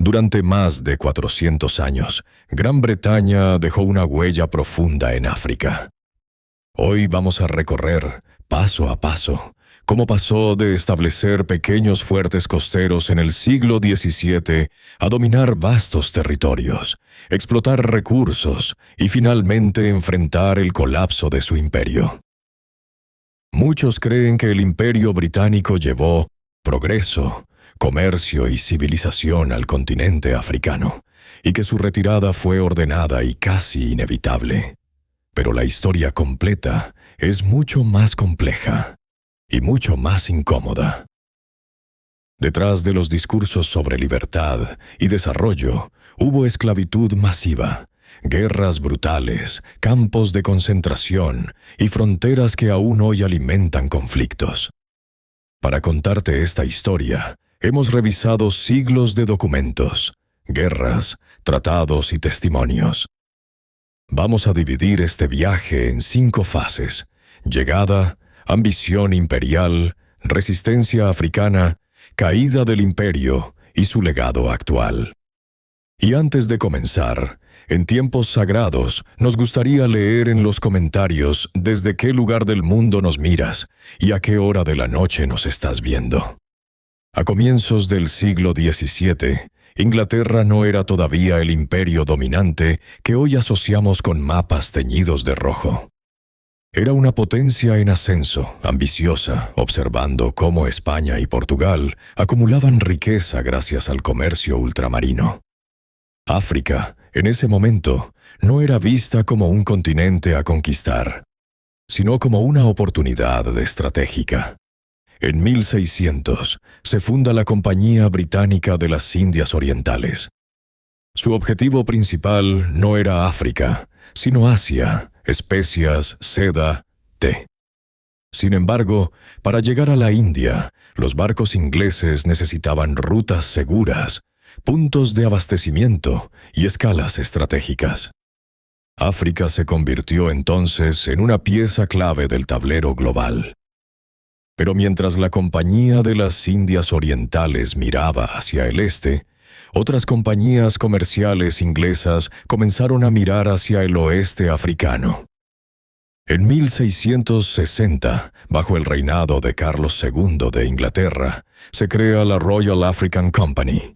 Durante más de 400 años, Gran Bretaña dejó una huella profunda en África. Hoy vamos a recorrer, paso a paso, cómo pasó de establecer pequeños fuertes costeros en el siglo XVII a dominar vastos territorios, explotar recursos y finalmente enfrentar el colapso de su imperio. Muchos creen que el imperio británico llevó progreso, comercio y civilización al continente africano, y que su retirada fue ordenada y casi inevitable. Pero la historia completa es mucho más compleja y mucho más incómoda. Detrás de los discursos sobre libertad y desarrollo, hubo esclavitud masiva, guerras brutales, campos de concentración y fronteras que aún hoy alimentan conflictos. Para contarte esta historia, hemos revisado siglos de documentos, guerras, tratados y testimonios. Vamos a dividir este viaje en 5 fases: llegada, ambición imperial, resistencia africana, caída del imperio y su legado actual. Y antes de comenzar, en tiempos sagrados, nos gustaría leer en los comentarios desde qué lugar del mundo nos miras y a qué hora de la noche nos estás viendo. A comienzos del siglo XVII, Inglaterra no era todavía el imperio dominante que hoy asociamos con mapas teñidos de rojo. Era una potencia en ascenso, ambiciosa, observando cómo España y Portugal acumulaban riqueza gracias al comercio ultramarino. África, en ese momento, no era vista como un continente a conquistar, sino como una oportunidad estratégica. En 1600 se funda la Compañía Británica de las Indias Orientales. Su objetivo principal no era África, sino Asia, especias, seda, té. Sin embargo, para llegar a la India, los barcos ingleses necesitaban rutas seguras, puntos de abastecimiento y escalas estratégicas. África se convirtió entonces en una pieza clave del tablero global. Pero mientras la Compañía de las Indias Orientales miraba hacia el este, otras compañías comerciales inglesas comenzaron a mirar hacia el oeste africano. En 1660, bajo el reinado de Carlos II de Inglaterra, se crea la Royal African Company.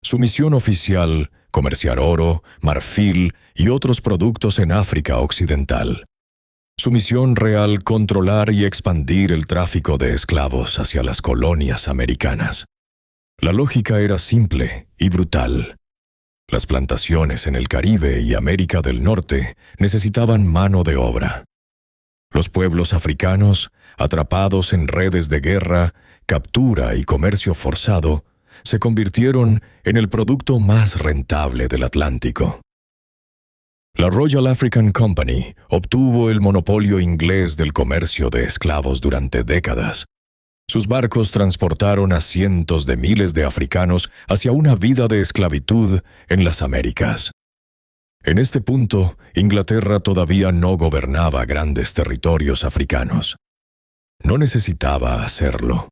Su misión oficial, comerciar oro, marfil y otros productos en África Occidental. Su misión real, controlar y expandir el tráfico de esclavos hacia las colonias americanas. La lógica era simple y brutal. Las plantaciones en el Caribe y América del Norte necesitaban mano de obra. Los pueblos africanos, atrapados en redes de guerra, captura y comercio forzado, se convirtieron en el producto más rentable del Atlántico. La Royal African Company obtuvo el monopolio inglés del comercio de esclavos durante décadas. Sus barcos transportaron a cientos de miles de africanos hacia una vida de esclavitud en las Américas. En este punto, Inglaterra todavía no gobernaba grandes territorios africanos. No necesitaba hacerlo.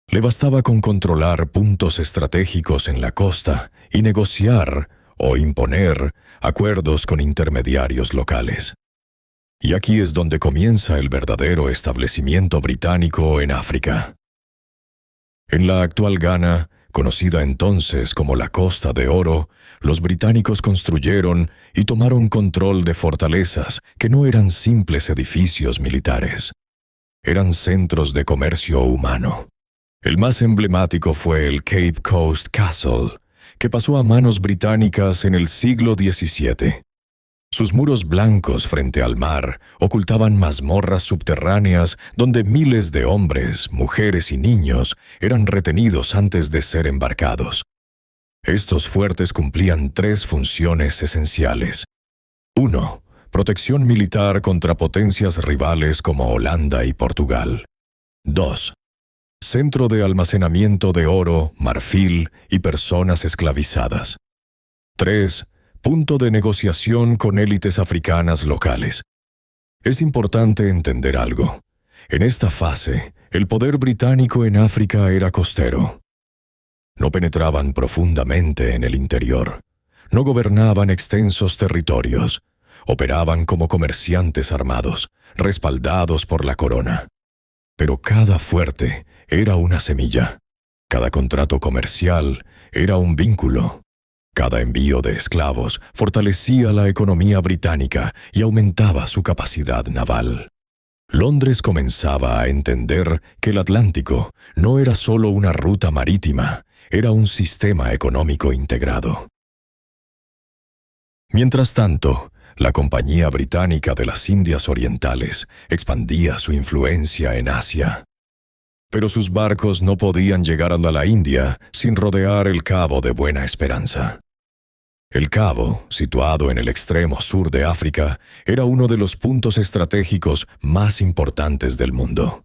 Le bastaba con controlar puntos estratégicos en la costa y negociar o imponer acuerdos con intermediarios locales. Y aquí es donde comienza el verdadero establecimiento británico en África. En la actual Ghana, conocida entonces como la Costa de Oro, los británicos construyeron y tomaron control de fortalezas que no eran simples edificios militares. Eran centros de comercio humano. El más emblemático fue el Cape Coast Castle, que pasó a manos británicas en el siglo XVII. Sus muros blancos frente al mar ocultaban mazmorras subterráneas donde miles de hombres, mujeres y niños eran retenidos antes de ser embarcados. Estos fuertes cumplían 3 funciones esenciales. 1. Protección militar contra potencias rivales como Holanda y Portugal. 2. Centro de almacenamiento de oro, marfil y personas esclavizadas. 3. Punto de negociación con élites africanas locales. Es importante entender algo. En esta fase, el poder británico en África era costero. No penetraban profundamente en el interior. No gobernaban extensos territorios. Operaban como comerciantes armados, respaldados por la corona. Pero cada fuerte era una semilla. Cada contrato comercial era un vínculo. Cada envío de esclavos fortalecía la economía británica y aumentaba su capacidad naval. Londres comenzaba a entender que el Atlántico no era solo una ruta marítima, era un sistema económico integrado. Mientras tanto, la Compañía Británica de las Indias Orientales expandía su influencia en Asia. Pero sus barcos no podían llegar a la India sin rodear el Cabo de Buena Esperanza. El cabo, situado en el extremo sur de África, era uno de los puntos estratégicos más importantes del mundo.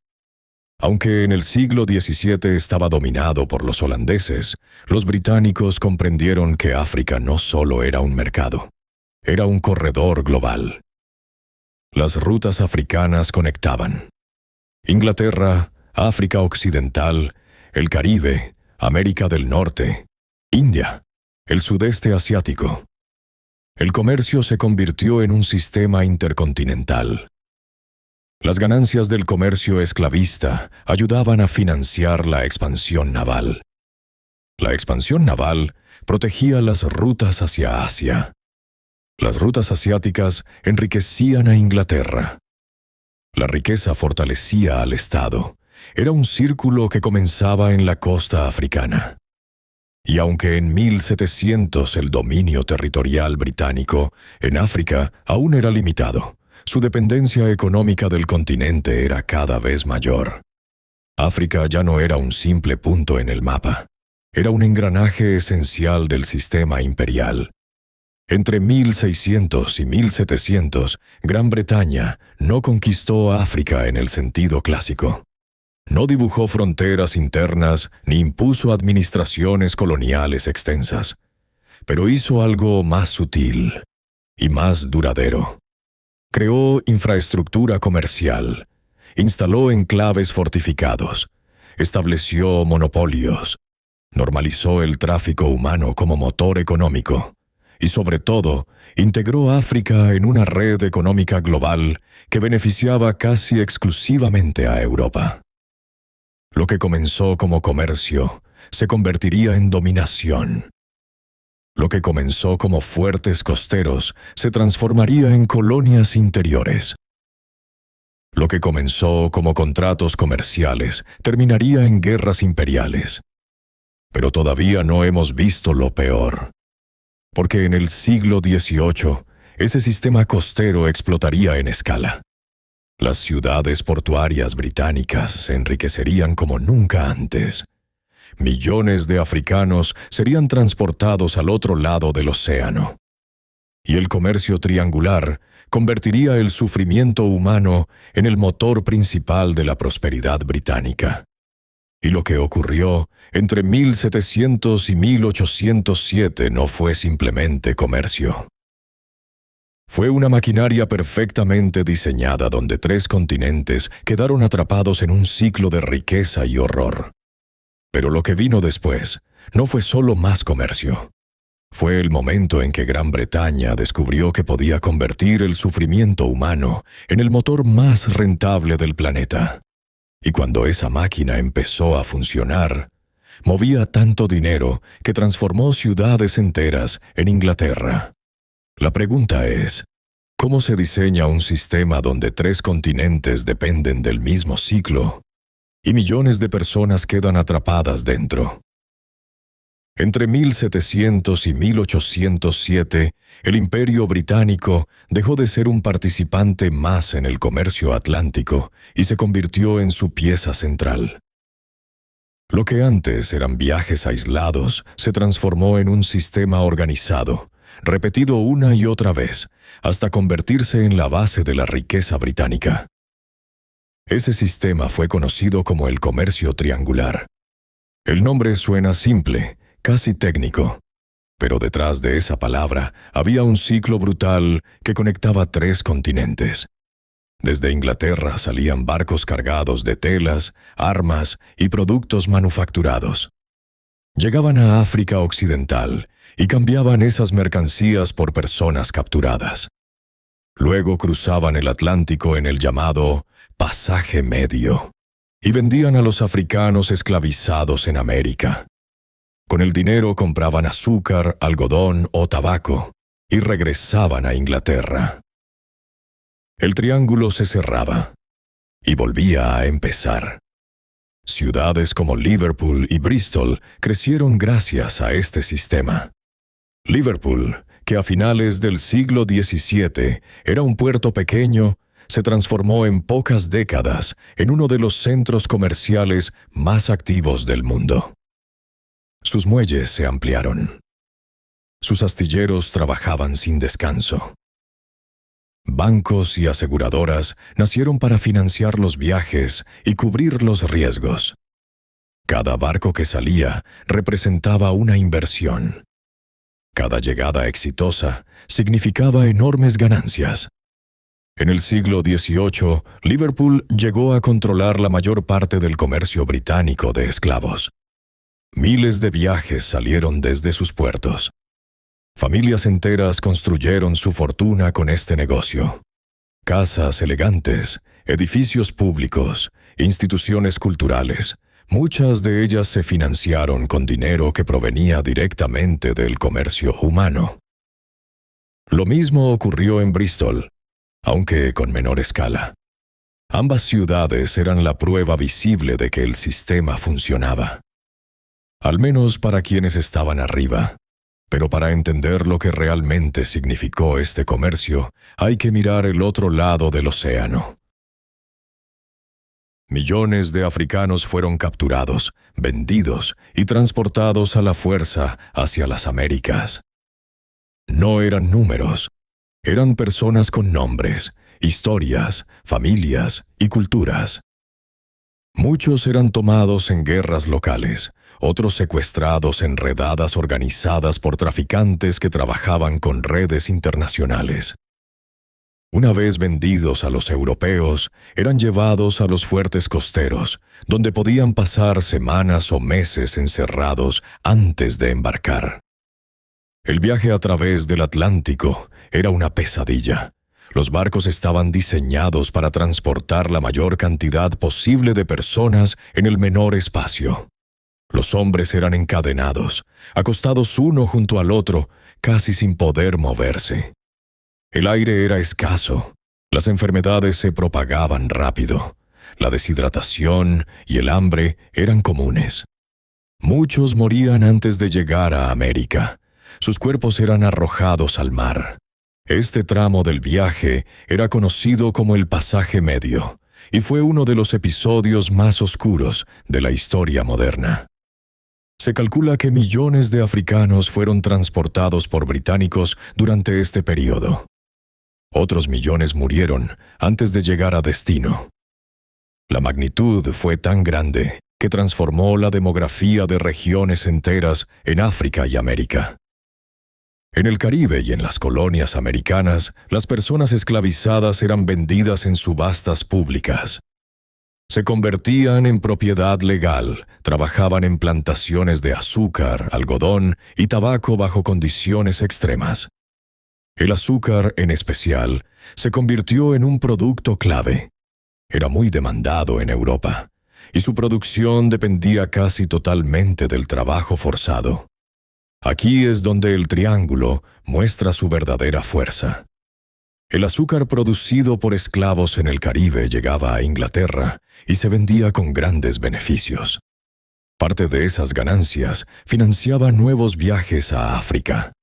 Aunque en el siglo XVII estaba dominado por los holandeses, los británicos comprendieron que África no solo era un mercado, era un corredor global. Las rutas africanas conectaban Inglaterra, África Occidental, el Caribe, América del Norte, India, el sudeste asiático. El comercio se convirtió en un sistema intercontinental. Las ganancias del comercio esclavista ayudaban a financiar la expansión naval. La expansión naval protegía las rutas hacia Asia. Las rutas asiáticas enriquecían a Inglaterra. La riqueza fortalecía al Estado. Era un círculo que comenzaba en la costa africana. Y aunque en 1700 el dominio territorial británico en África aún era limitado, su dependencia económica del continente era cada vez mayor. África ya no era un simple punto en el mapa, era un engranaje esencial del sistema imperial. Entre 1600 y 1700, Gran Bretaña no conquistó África en el sentido clásico. No dibujó fronteras internas ni impuso administraciones coloniales extensas, pero hizo algo más sutil y más duradero. Creó infraestructura comercial, instaló enclaves fortificados, estableció monopolios, normalizó el tráfico humano como motor económico y, sobre todo, integró África en una red económica global que beneficiaba casi exclusivamente a Europa. Lo que comenzó como comercio se convertiría en dominación. Lo que comenzó como fuertes costeros se transformaría en colonias interiores. Lo que comenzó como contratos comerciales terminaría en guerras imperiales. Pero todavía no hemos visto lo peor. Porque en el siglo XVIII, ese sistema costero explotaría en escala. Las ciudades portuarias británicas se enriquecerían como nunca antes. Millones de africanos serían transportados al otro lado del océano. Y el comercio triangular convertiría el sufrimiento humano en el motor principal de la prosperidad británica. Y lo que ocurrió entre 1700 y 1807 no fue simplemente comercio. Fue una maquinaria perfectamente diseñada donde 3 continentes quedaron atrapados en un ciclo de riqueza y horror. Pero lo que vino después no fue solo más comercio. Fue el momento en que Gran Bretaña descubrió que podía convertir el sufrimiento humano en el motor más rentable del planeta. Y cuando esa máquina empezó a funcionar, movía tanto dinero que transformó ciudades enteras en Inglaterra. La pregunta es, ¿cómo se diseña un sistema donde 3 continentes dependen del mismo ciclo y millones de personas quedan atrapadas dentro? Entre 1700 y 1807, el Imperio Británico dejó de ser un participante más en el comercio atlántico y se convirtió en su pieza central. Lo que antes eran viajes aislados se transformó en un sistema organizado, repetido una y otra vez, hasta convertirse en la base de la riqueza británica. Ese sistema fue conocido como el comercio triangular. El nombre suena simple, casi técnico, pero detrás de esa palabra había un ciclo brutal que conectaba 3 continentes. Desde Inglaterra salían barcos cargados de telas, armas y productos manufacturados. Llegaban a África Occidental y cambiaban esas mercancías por personas capturadas. Luego cruzaban el Atlántico en el llamado Pasaje Medio y vendían a los africanos esclavizados en América. Con el dinero compraban azúcar, algodón o tabaco y regresaban a Inglaterra. El triángulo se cerraba y volvía a empezar. Ciudades como Liverpool y Bristol crecieron gracias a este sistema. Liverpool, que a finales del siglo XVII era un puerto pequeño, se transformó en pocas décadas en uno de los centros comerciales más activos del mundo. Sus muelles se ampliaron. Sus astilleros trabajaban sin descanso. Bancos y aseguradoras nacieron para financiar los viajes y cubrir los riesgos. Cada barco que salía representaba una inversión. Cada llegada exitosa significaba enormes ganancias. En el siglo XVIII, Liverpool llegó a controlar la mayor parte del comercio británico de esclavos. Miles de viajes salieron desde sus puertos. Familias enteras construyeron su fortuna con este negocio. Casas elegantes, edificios públicos, instituciones culturales, muchas de ellas se financiaron con dinero que provenía directamente del comercio humano. Lo mismo ocurrió en Bristol, aunque con menor escala. Ambas ciudades eran la prueba visible de que el sistema funcionaba. Al menos para quienes estaban arriba. Pero para entender lo que realmente significó este comercio, hay que mirar el otro lado del océano. Millones de africanos fueron capturados, vendidos y transportados a la fuerza hacia las Américas. No eran números, eran personas con nombres, historias, familias y culturas. Muchos eran tomados en guerras locales, otros secuestrados en redadas organizadas por traficantes que trabajaban con redes internacionales. Una vez vendidos a los europeos, eran llevados a los fuertes costeros, donde podían pasar semanas o meses encerrados antes de embarcar. El viaje a través del Atlántico era una pesadilla. Los barcos estaban diseñados para transportar la mayor cantidad posible de personas en el menor espacio. Los hombres eran encadenados, acostados uno junto al otro, casi sin poder moverse. El aire era escaso, las enfermedades se propagaban rápido, la deshidratación y el hambre eran comunes. Muchos morían antes de llegar a América. Sus cuerpos eran arrojados al mar. Este tramo del viaje era conocido como el Pasaje Medio y fue uno de los episodios más oscuros de la historia moderna. Se calcula que millones de africanos fueron transportados por británicos durante este período. Otros millones murieron antes de llegar a destino. La magnitud fue tan grande que transformó la demografía de regiones enteras en África y América. En el Caribe y en las colonias americanas, las personas esclavizadas eran vendidas en subastas públicas. Se convertían en propiedad legal, trabajaban en plantaciones de azúcar, algodón y tabaco bajo condiciones extremas. El azúcar, en especial, se convirtió en un producto clave. Era muy demandado en Europa, y su producción dependía casi totalmente del trabajo forzado. Aquí es donde el triángulo muestra su verdadera fuerza. El azúcar producido por esclavos en el Caribe llegaba a Inglaterra y se vendía con grandes beneficios. Parte de esas ganancias financiaba nuevos viajes a África.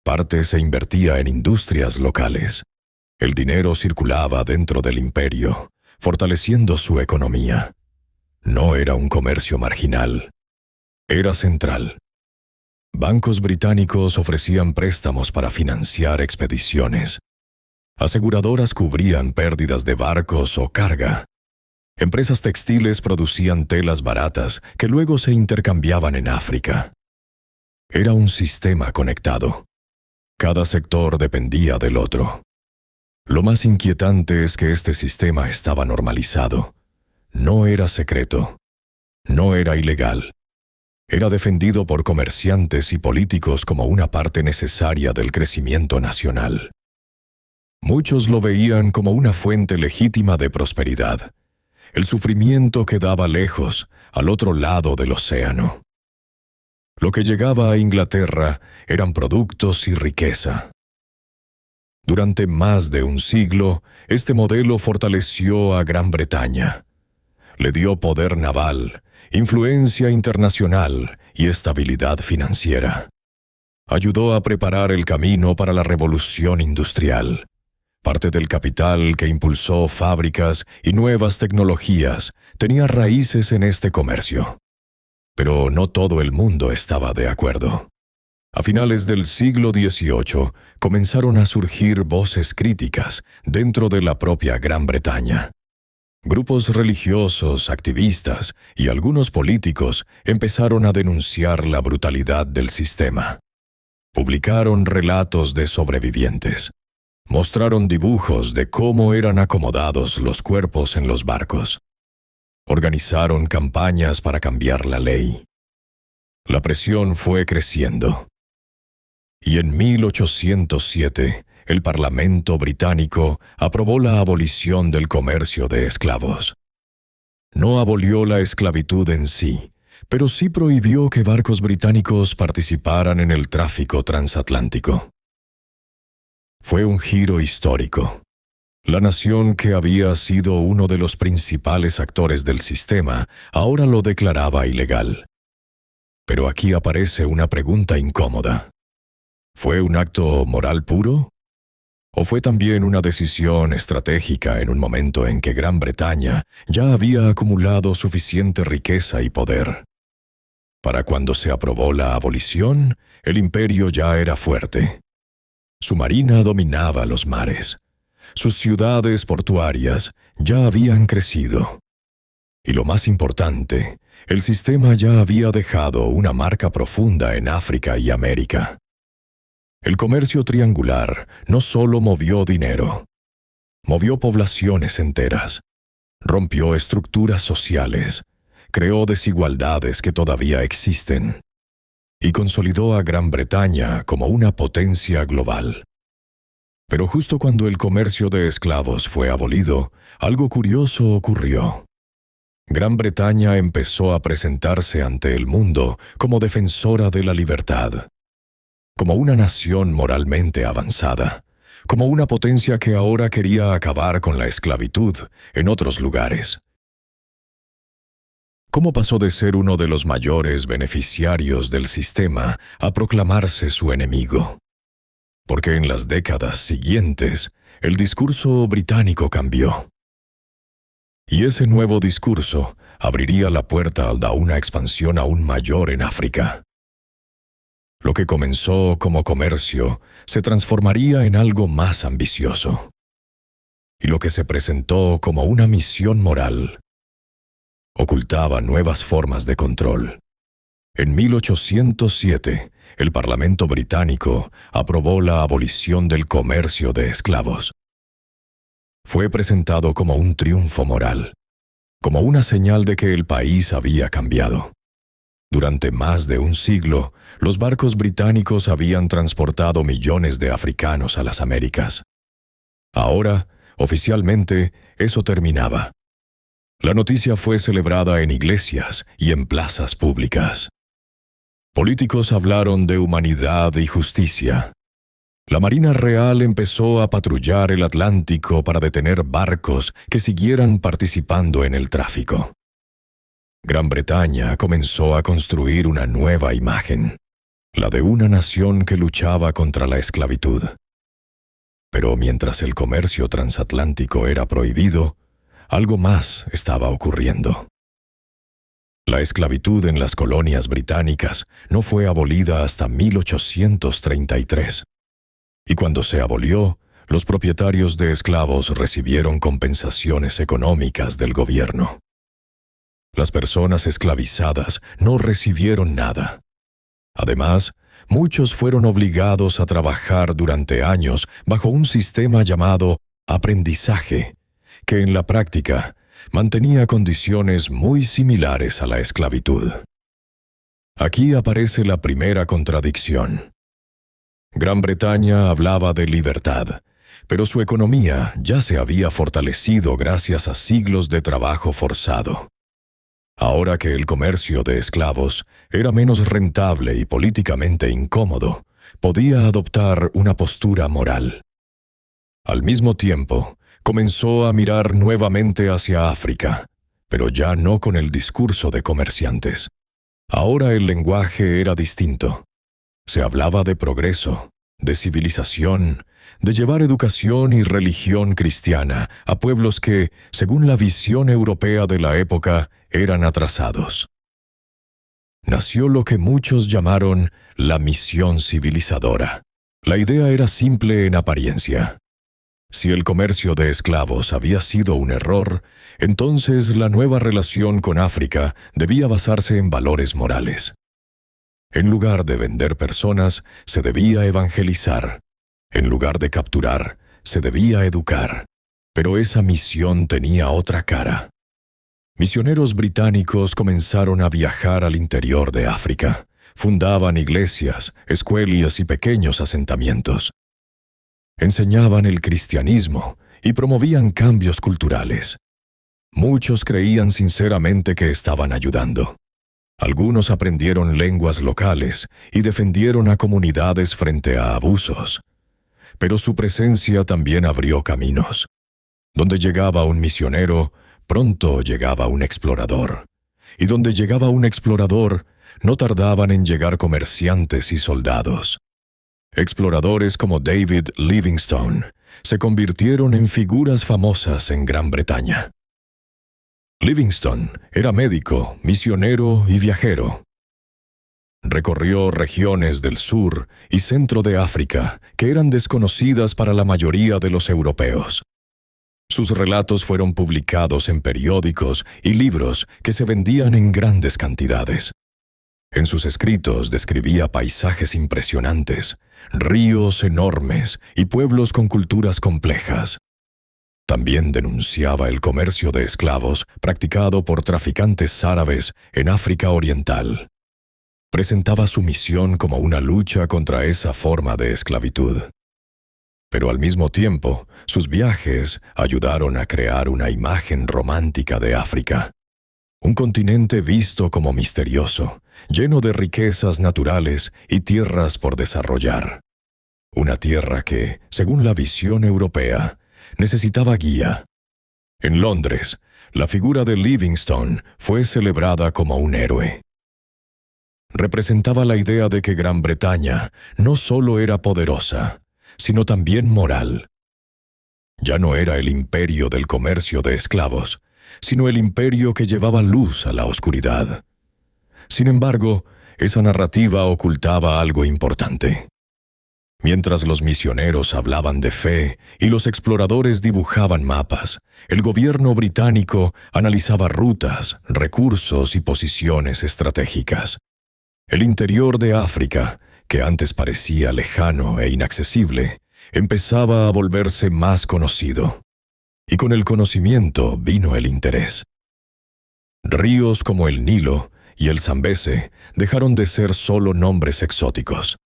Parte se invertía en industrias locales. El dinero circulaba dentro del imperio, fortaleciendo su economía. No era un comercio marginal. Era central. Bancos británicos ofrecían préstamos para financiar expediciones. Aseguradoras cubrían pérdidas de barcos o carga. Empresas textiles producían telas baratas que luego se intercambiaban en África. Era un sistema conectado. Cada sector dependía del otro. Lo más inquietante es que este sistema estaba normalizado. No era secreto. No era ilegal. Era defendido por comerciantes y políticos como una parte necesaria del crecimiento nacional. Muchos lo veían como una fuente legítima de prosperidad. El sufrimiento quedaba lejos, al otro lado del océano. Lo que llegaba a Inglaterra eran productos y riqueza. Durante más de un siglo, este modelo fortaleció a Gran Bretaña. Le dio poder naval, influencia internacional y estabilidad financiera. Ayudó a preparar el camino para la revolución industrial. Parte del capital que impulsó fábricas y nuevas tecnologías tenía raíces en este comercio. Pero no todo el mundo estaba de acuerdo. A finales del siglo XVIII comenzaron a surgir voces críticas dentro de la propia Gran Bretaña. Grupos religiosos, activistas y algunos políticos empezaron a denunciar la brutalidad del sistema. Publicaron relatos de sobrevivientes. Mostraron dibujos de cómo eran acomodados los cuerpos en los barcos. Organizaron campañas para cambiar la ley. La presión fue creciendo. Y en 1807, el Parlamento británico aprobó la abolición del comercio de esclavos. No abolió la esclavitud en sí, pero sí prohibió que barcos británicos participaran en el tráfico transatlántico. Fue un giro histórico. La nación que había sido uno de los principales actores del sistema ahora lo declaraba ilegal. Pero aquí aparece una pregunta incómoda. ¿Fue un acto moral puro? ¿O fue también una decisión estratégica en un momento en que Gran Bretaña ya había acumulado suficiente riqueza y poder? Para cuando se aprobó la abolición, el imperio ya era fuerte. Su marina dominaba los mares. Sus ciudades portuarias ya habían crecido. Y lo más importante, el sistema ya había dejado una marca profunda en África y América. El comercio triangular no solo movió dinero, movió poblaciones enteras, rompió estructuras sociales, creó desigualdades que todavía existen, y consolidó a Gran Bretaña como una potencia global. Pero justo cuando el comercio de esclavos fue abolido, algo curioso ocurrió. Gran Bretaña empezó a presentarse ante el mundo como defensora de la libertad, como una nación moralmente avanzada, como una potencia que ahora quería acabar con la esclavitud en otros lugares. ¿Cómo pasó de ser uno de los mayores beneficiarios del sistema a proclamarse su enemigo? Porque en las décadas siguientes, el discurso británico cambió. Y ese nuevo discurso abriría la puerta a una expansión aún mayor en África. Lo que comenzó como comercio se transformaría en algo más ambicioso. Y lo que se presentó como una misión moral ocultaba nuevas formas de control. En 1807, el Parlamento británico aprobó la abolición del comercio de esclavos. Fue presentado como un triunfo moral, como una señal de que el país había cambiado. Durante más de un siglo, los barcos británicos habían transportado millones de africanos a las Américas. Ahora, oficialmente, eso terminaba. La noticia fue celebrada en iglesias y en plazas públicas. Políticos hablaron de humanidad y justicia. La Marina Real empezó a patrullar el Atlántico para detener barcos que siguieran participando en el tráfico. Gran Bretaña comenzó a construir una nueva imagen, la de una nación que luchaba contra la esclavitud. Pero mientras el comercio transatlántico era prohibido, algo más estaba ocurriendo. La esclavitud en las colonias británicas no fue abolida hasta 1833. Y cuando se abolió, los propietarios de esclavos recibieron compensaciones económicas del gobierno. Las personas esclavizadas no recibieron nada. Además, muchos fueron obligados a trabajar durante años bajo un sistema llamado aprendizaje, que en la práctica mantenía condiciones muy similares a la esclavitud. Aquí aparece la primera contradicción. Gran Bretaña hablaba de libertad, pero su economía ya se había fortalecido gracias a siglos de trabajo forzado. Ahora que el comercio de esclavos era menos rentable y políticamente incómodo, podía adoptar una postura moral. Al mismo tiempo, comenzó a mirar nuevamente hacia África, pero ya no con el discurso de comerciantes. Ahora el lenguaje era distinto. Se hablaba de progreso, de civilización, de llevar educación y religión cristiana a pueblos que, según la visión europea de la época, eran atrasados. Nació lo que muchos llamaron la misión civilizadora. La idea era simple en apariencia. Si el comercio de esclavos había sido un error, entonces la nueva relación con África debía basarse en valores morales. En lugar de vender personas, se debía evangelizar. En lugar de capturar, se debía educar. Pero esa misión tenía otra cara. Misioneros británicos comenzaron a viajar al interior de África. Fundaban iglesias, escuelas y pequeños asentamientos. Enseñaban el cristianismo y promovían cambios culturales. Muchos creían sinceramente que estaban ayudando. Algunos aprendieron lenguas locales y defendieron a comunidades frente a abusos. Pero su presencia también abrió caminos. Donde llegaba un misionero, pronto llegaba un explorador. Y donde llegaba un explorador, no tardaban en llegar comerciantes y soldados. Exploradores como David Livingstone se convirtieron en figuras famosas en Gran Bretaña. Livingstone era médico, misionero y viajero. Recorrió regiones del sur y centro de África que eran desconocidas para la mayoría de los europeos. Sus relatos fueron publicados en periódicos y libros que se vendían en grandes cantidades. En sus escritos describía paisajes impresionantes, ríos enormes y pueblos con culturas complejas. También denunciaba el comercio de esclavos practicado por traficantes árabes en África Oriental. Presentaba su misión como una lucha contra esa forma de esclavitud. Pero al mismo tiempo, sus viajes ayudaron a crear una imagen romántica de África. Un continente visto como misterioso, lleno de riquezas naturales y tierras por desarrollar. Una tierra que, según la visión europea, necesitaba guía. En Londres, la figura de Livingstone fue celebrada como un héroe. Representaba la idea de que Gran Bretaña no solo era poderosa, sino también moral. Ya no era el imperio del comercio de esclavos, sino el imperio que llevaba luz a la oscuridad. Sin embargo, esa narrativa ocultaba algo importante. Mientras los misioneros hablaban de fe y los exploradores dibujaban mapas, el gobierno británico analizaba rutas, recursos y posiciones estratégicas. El interior de África, que antes parecía lejano e inaccesible, empezaba a volverse más conocido. Y con el conocimiento vino el interés. Ríos como el Nilo y el Zambeze dejaron de ser solo nombres exóticos.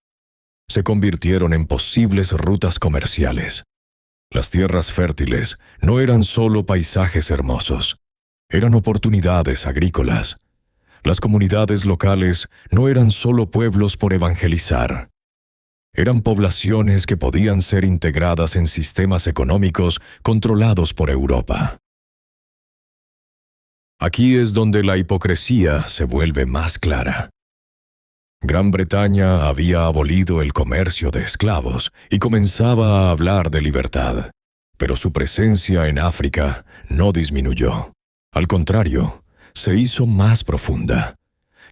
Se convirtieron en posibles rutas comerciales. Las tierras fértiles no eran solo paisajes hermosos, eran oportunidades agrícolas. Las comunidades locales no eran solo pueblos por evangelizar. Eran poblaciones que podían ser integradas en sistemas económicos controlados por Europa. Aquí es donde la hipocresía se vuelve más clara. Gran Bretaña había abolido el comercio de esclavos y comenzaba a hablar de libertad, pero su presencia en África no disminuyó. Al contrario, se hizo más profunda.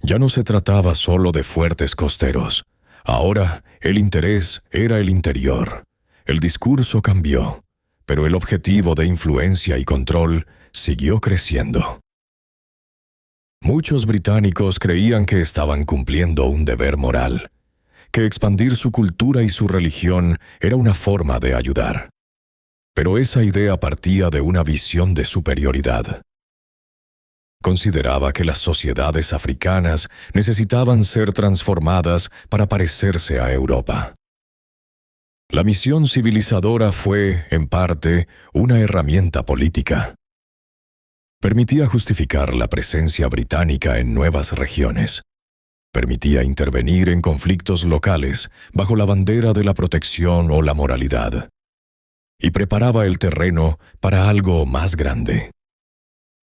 Ya no se trataba solo de fuertes costeros. Ahora, el interés era el interior. El discurso cambió, pero el objetivo de influencia y control siguió creciendo. Muchos británicos creían que estaban cumpliendo un deber moral, que expandir su cultura y su religión era una forma de ayudar. Pero esa idea partía de una visión de superioridad. Consideraba que las sociedades africanas necesitaban ser transformadas para parecerse a Europa. La misión civilizadora fue, en parte, una herramienta política. Permitía justificar la presencia británica en nuevas regiones. Permitía intervenir en conflictos locales bajo la bandera de la protección o la moralidad. Y preparaba el terreno para algo más grande.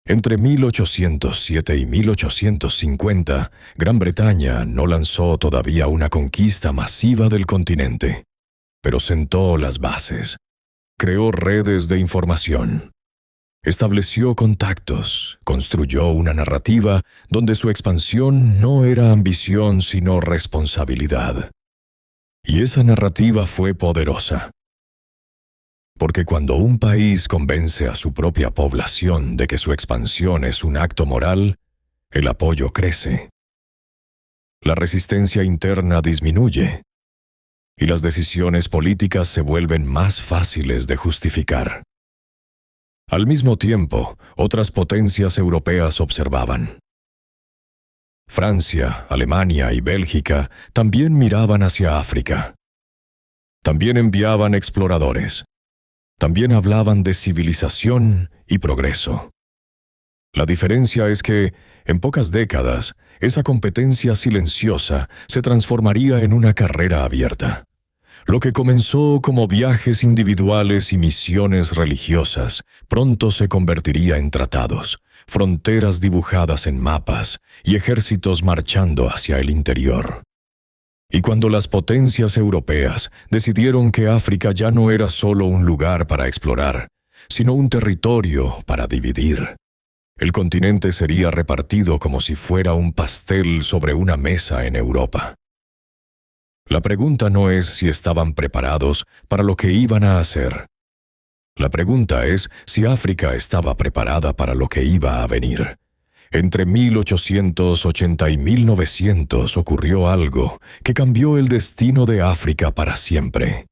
Entre 1807 y 1850, Gran Bretaña no lanzó todavía una conquista masiva del continente, pero sentó las bases, creó redes de información, estableció contactos, construyó una narrativa donde su expansión no era ambición sino responsabilidad. Y esa narrativa fue poderosa. Porque cuando un país convence a su propia población de que su expansión es un acto moral, el apoyo crece. La resistencia interna disminuye y las decisiones políticas se vuelven más fáciles de justificar. Al mismo tiempo, otras potencias europeas observaban. Francia, Alemania y Bélgica también miraban hacia África. También enviaban exploradores. También hablaban de civilización y progreso. La diferencia es que, en pocas décadas, esa competencia silenciosa se transformaría en una carrera abierta. Lo que comenzó como viajes individuales y misiones religiosas, pronto se convertiría en tratados, fronteras dibujadas en mapas y ejércitos marchando hacia el interior. Y cuando las potencias europeas decidieron que África ya no era solo un lugar para explorar, sino un territorio para dividir, el continente sería repartido como si fuera un pastel sobre una mesa en Europa. La pregunta no es si estaban preparados para lo que iban a hacer. La pregunta es si África estaba preparada para lo que iba a venir. Entre 1880 y 1900 ocurrió algo que cambió el destino de África para siempre.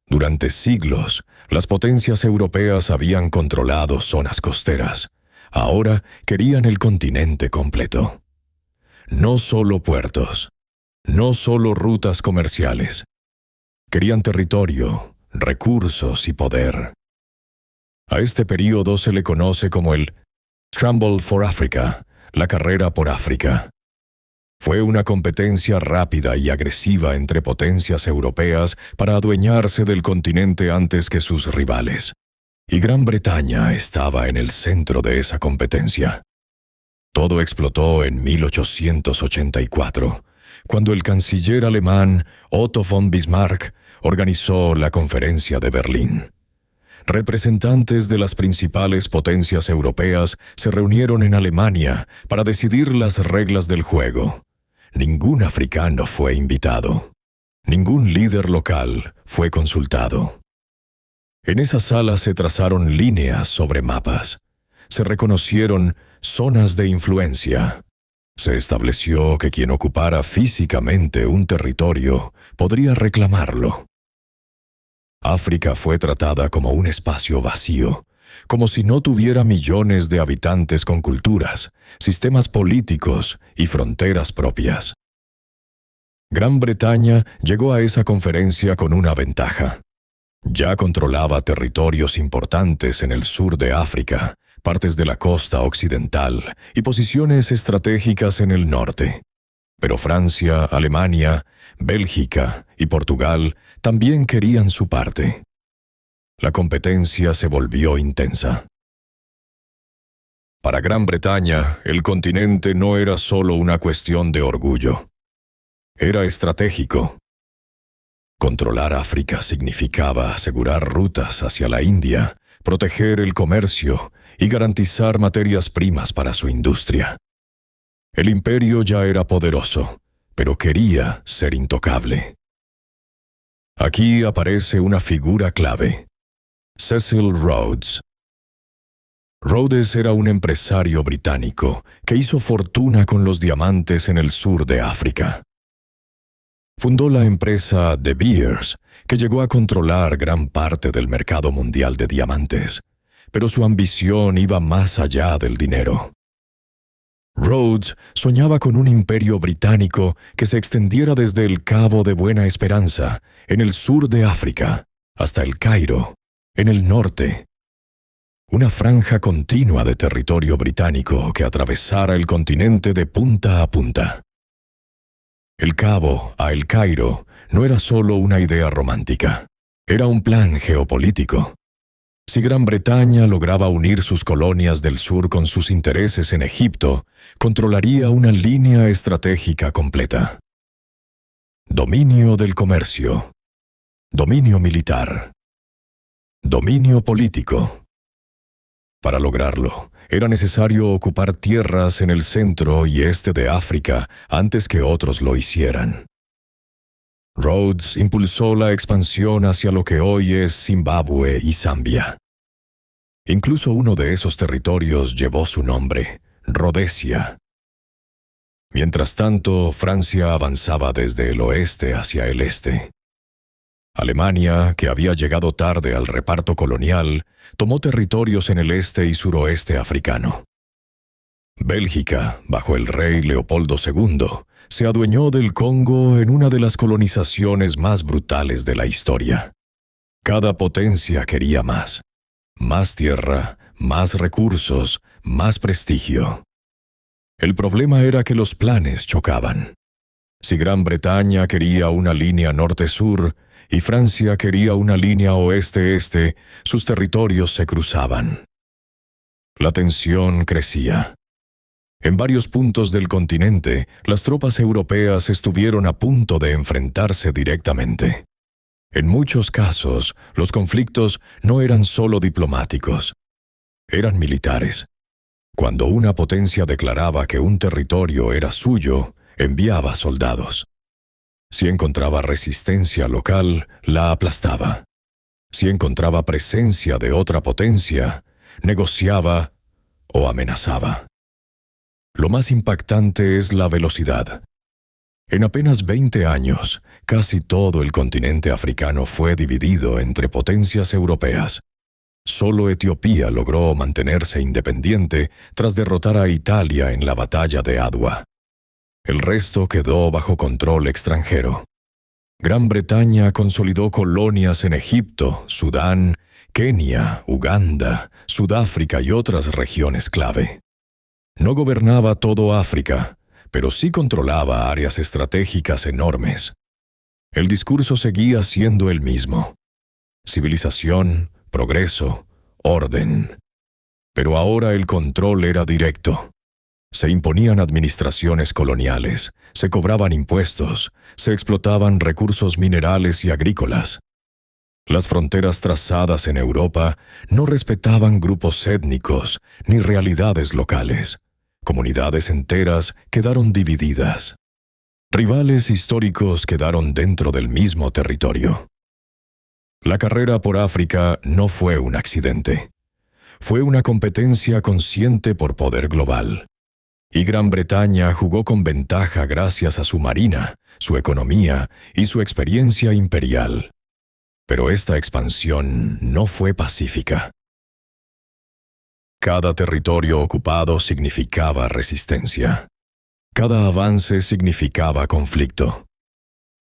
Durante siglos, las potencias europeas habían controlado zonas costeras. Ahora querían el continente completo. No solo puertos, no solo rutas comerciales. Querían territorio, recursos y poder. A este período se le conoce como el Scramble for Africa, la carrera por África. Fue una competencia rápida y agresiva entre potencias europeas para adueñarse del continente antes que sus rivales. Y Gran Bretaña estaba en el centro de esa competencia. Todo explotó en 1884, cuando el canciller alemán Otto von Bismarck organizó la Conferencia de Berlín. Representantes de las principales potencias europeas se reunieron en Alemania para decidir las reglas del juego. Ningún africano fue invitado. Ningún líder local fue consultado. En esa sala se trazaron líneas sobre mapas. Se reconocieron zonas de influencia. Se estableció que quien ocupara físicamente un territorio podría reclamarlo. África fue tratada como un espacio vacío, como si no tuviera millones de habitantes con culturas, sistemas políticos y fronteras propias. Gran Bretaña llegó a esa conferencia con una ventaja. Ya controlaba territorios importantes en el sur de África, partes de la costa occidental y posiciones estratégicas en el norte. Pero Francia, Alemania, Bélgica y Portugal también querían su parte. La competencia se volvió intensa. Para Gran Bretaña, el continente no era solo una cuestión de orgullo. Era estratégico. Controlar África significaba asegurar rutas hacia la India, proteger el comercio y garantizar materias primas para su industria. El imperio ya era poderoso, pero quería ser intocable. Aquí aparece una figura clave: Cecil Rhodes. Rhodes era un empresario británico que hizo fortuna con los diamantes en el sur de África. Fundó la empresa De Beers, que llegó a controlar gran parte del mercado mundial de diamantes, pero su ambición iba más allá del dinero. Rhodes soñaba con un imperio británico que se extendiera desde el Cabo de Buena Esperanza, en el sur de África, hasta el Cairo, en el norte. Una franja continua de territorio británico que atravesara el continente de punta a punta. El Cabo a El Cairo no era solo una idea romántica, era un plan geopolítico. Si Gran Bretaña lograba unir sus colonias del sur con sus intereses en Egipto, controlaría una línea estratégica completa. Dominio del comercio, dominio militar, dominio político. Para lograrlo, era necesario ocupar tierras en el centro y este de África antes que otros lo hicieran. Rhodes impulsó la expansión hacia lo que hoy es Zimbabue y Zambia. Incluso uno de esos territorios llevó su nombre, Rodesia. Mientras tanto, Francia avanzaba desde el oeste hacia el este. Alemania, que había llegado tarde al reparto colonial, tomó territorios en el este y suroeste africano. Bélgica, bajo el rey Leopoldo II, se adueñó del Congo en una de las colonizaciones más brutales de la historia. Cada potencia quería más. Más tierra, más recursos, más prestigio. El problema era que los planes chocaban. Si Gran Bretaña quería una línea norte-sur y Francia quería una línea oeste-este, sus territorios se cruzaban. La tensión crecía. En varios puntos del continente, las tropas europeas estuvieron a punto de enfrentarse directamente. En muchos casos, los conflictos no eran solo diplomáticos, eran militares. Cuando una potencia declaraba que un territorio era suyo, enviaba soldados. Si encontraba resistencia local, la aplastaba. Si encontraba presencia de otra potencia, negociaba o amenazaba. Lo más impactante es la velocidad. En apenas 20 años, casi todo el continente africano fue dividido entre potencias europeas. Solo Etiopía logró mantenerse independiente tras derrotar a Italia en la batalla de Adwa. El resto quedó bajo control extranjero. Gran Bretaña consolidó colonias en Egipto, Sudán, Kenia, Uganda, Sudáfrica y otras regiones clave. No gobernaba todo África, pero sí controlaba áreas estratégicas enormes. El discurso seguía siendo el mismo. Civilización, progreso, orden. Pero ahora el control era directo. Se imponían administraciones coloniales, se cobraban impuestos, se explotaban recursos minerales y agrícolas. Las fronteras trazadas en Europa no respetaban grupos étnicos ni realidades locales. Comunidades enteras quedaron divididas. Rivales históricos quedaron dentro del mismo territorio. La carrera por África no fue un accidente. Fue una competencia consciente por poder global. Y Gran Bretaña jugó con ventaja gracias a su marina, su economía y su experiencia imperial. Pero esta expansión no fue pacífica. Cada territorio ocupado significaba resistencia. Cada avance significaba conflicto.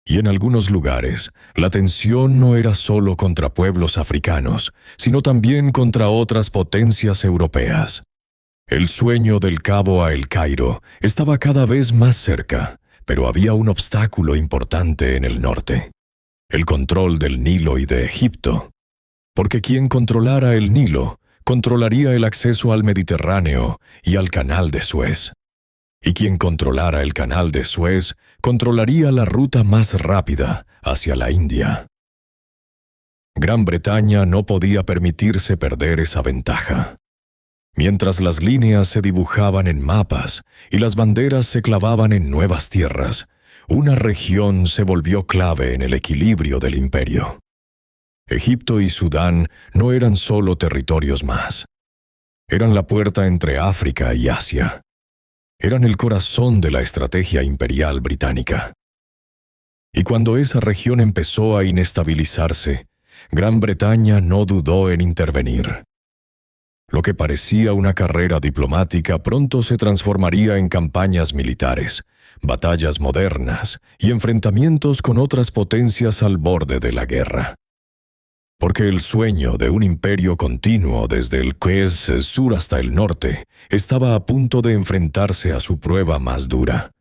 Y en algunos lugares, la tensión no era solo contra pueblos africanos, sino también contra otras potencias europeas. El sueño del Cabo a El Cairo estaba cada vez más cerca, pero había un obstáculo importante en el norte: el control del Nilo y de Egipto. Porque quien controlara el Nilo, controlaría el acceso al Mediterráneo y al Canal de Suez. Y quien controlara el Canal de Suez, controlaría la ruta más rápida hacia la India. Gran Bretaña no podía permitirse perder esa ventaja. Mientras las líneas se dibujaban en mapas y las banderas se clavaban en nuevas tierras, una región se volvió clave en el equilibrio del imperio. Egipto y Sudán no eran solo territorios más. Eran la puerta entre África y Asia. Eran el corazón de la estrategia imperial británica. Y cuando esa región empezó a inestabilizarse, Gran Bretaña no dudó en intervenir. Lo que parecía una carrera diplomática pronto se transformaría en campañas militares, batallas modernas y enfrentamientos con otras potencias al borde de la guerra. Porque el sueño de un imperio continuo desde el Caucase sur hasta el norte estaba a punto de enfrentarse a su prueba más dura.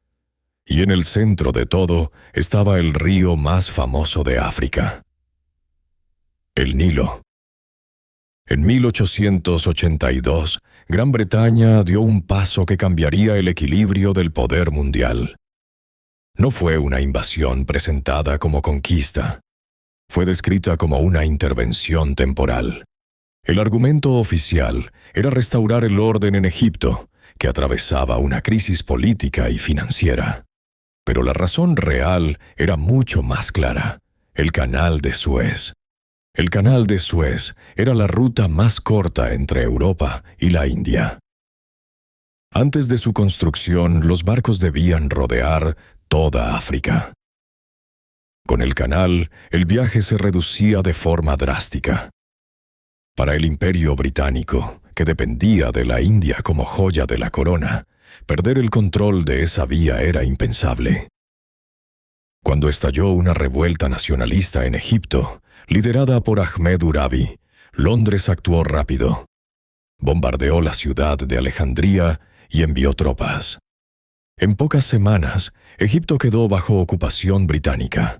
Y en el centro de todo estaba el río más famoso de África: el Nilo. En 1882, Gran Bretaña dio un paso que cambiaría el equilibrio del poder mundial. No fue una invasión presentada como conquista. Fue descrita como una intervención temporal. El argumento oficial era restaurar el orden en Egipto, que atravesaba una crisis política y financiera. Pero la razón real era mucho más clara: el Canal de Suez. El Canal de Suez era la ruta más corta entre Europa y la India. Antes de su construcción, los barcos debían rodear toda África. Con el canal, el viaje se reducía de forma drástica. Para el Imperio Británico, que dependía de la India como joya de la corona, perder el control de esa vía era impensable. Cuando estalló una revuelta nacionalista en Egipto, liderada por Ahmed Urabi, Londres actuó rápido. Bombardeó la ciudad de Alejandría y envió tropas. En pocas semanas, Egipto quedó bajo ocupación británica.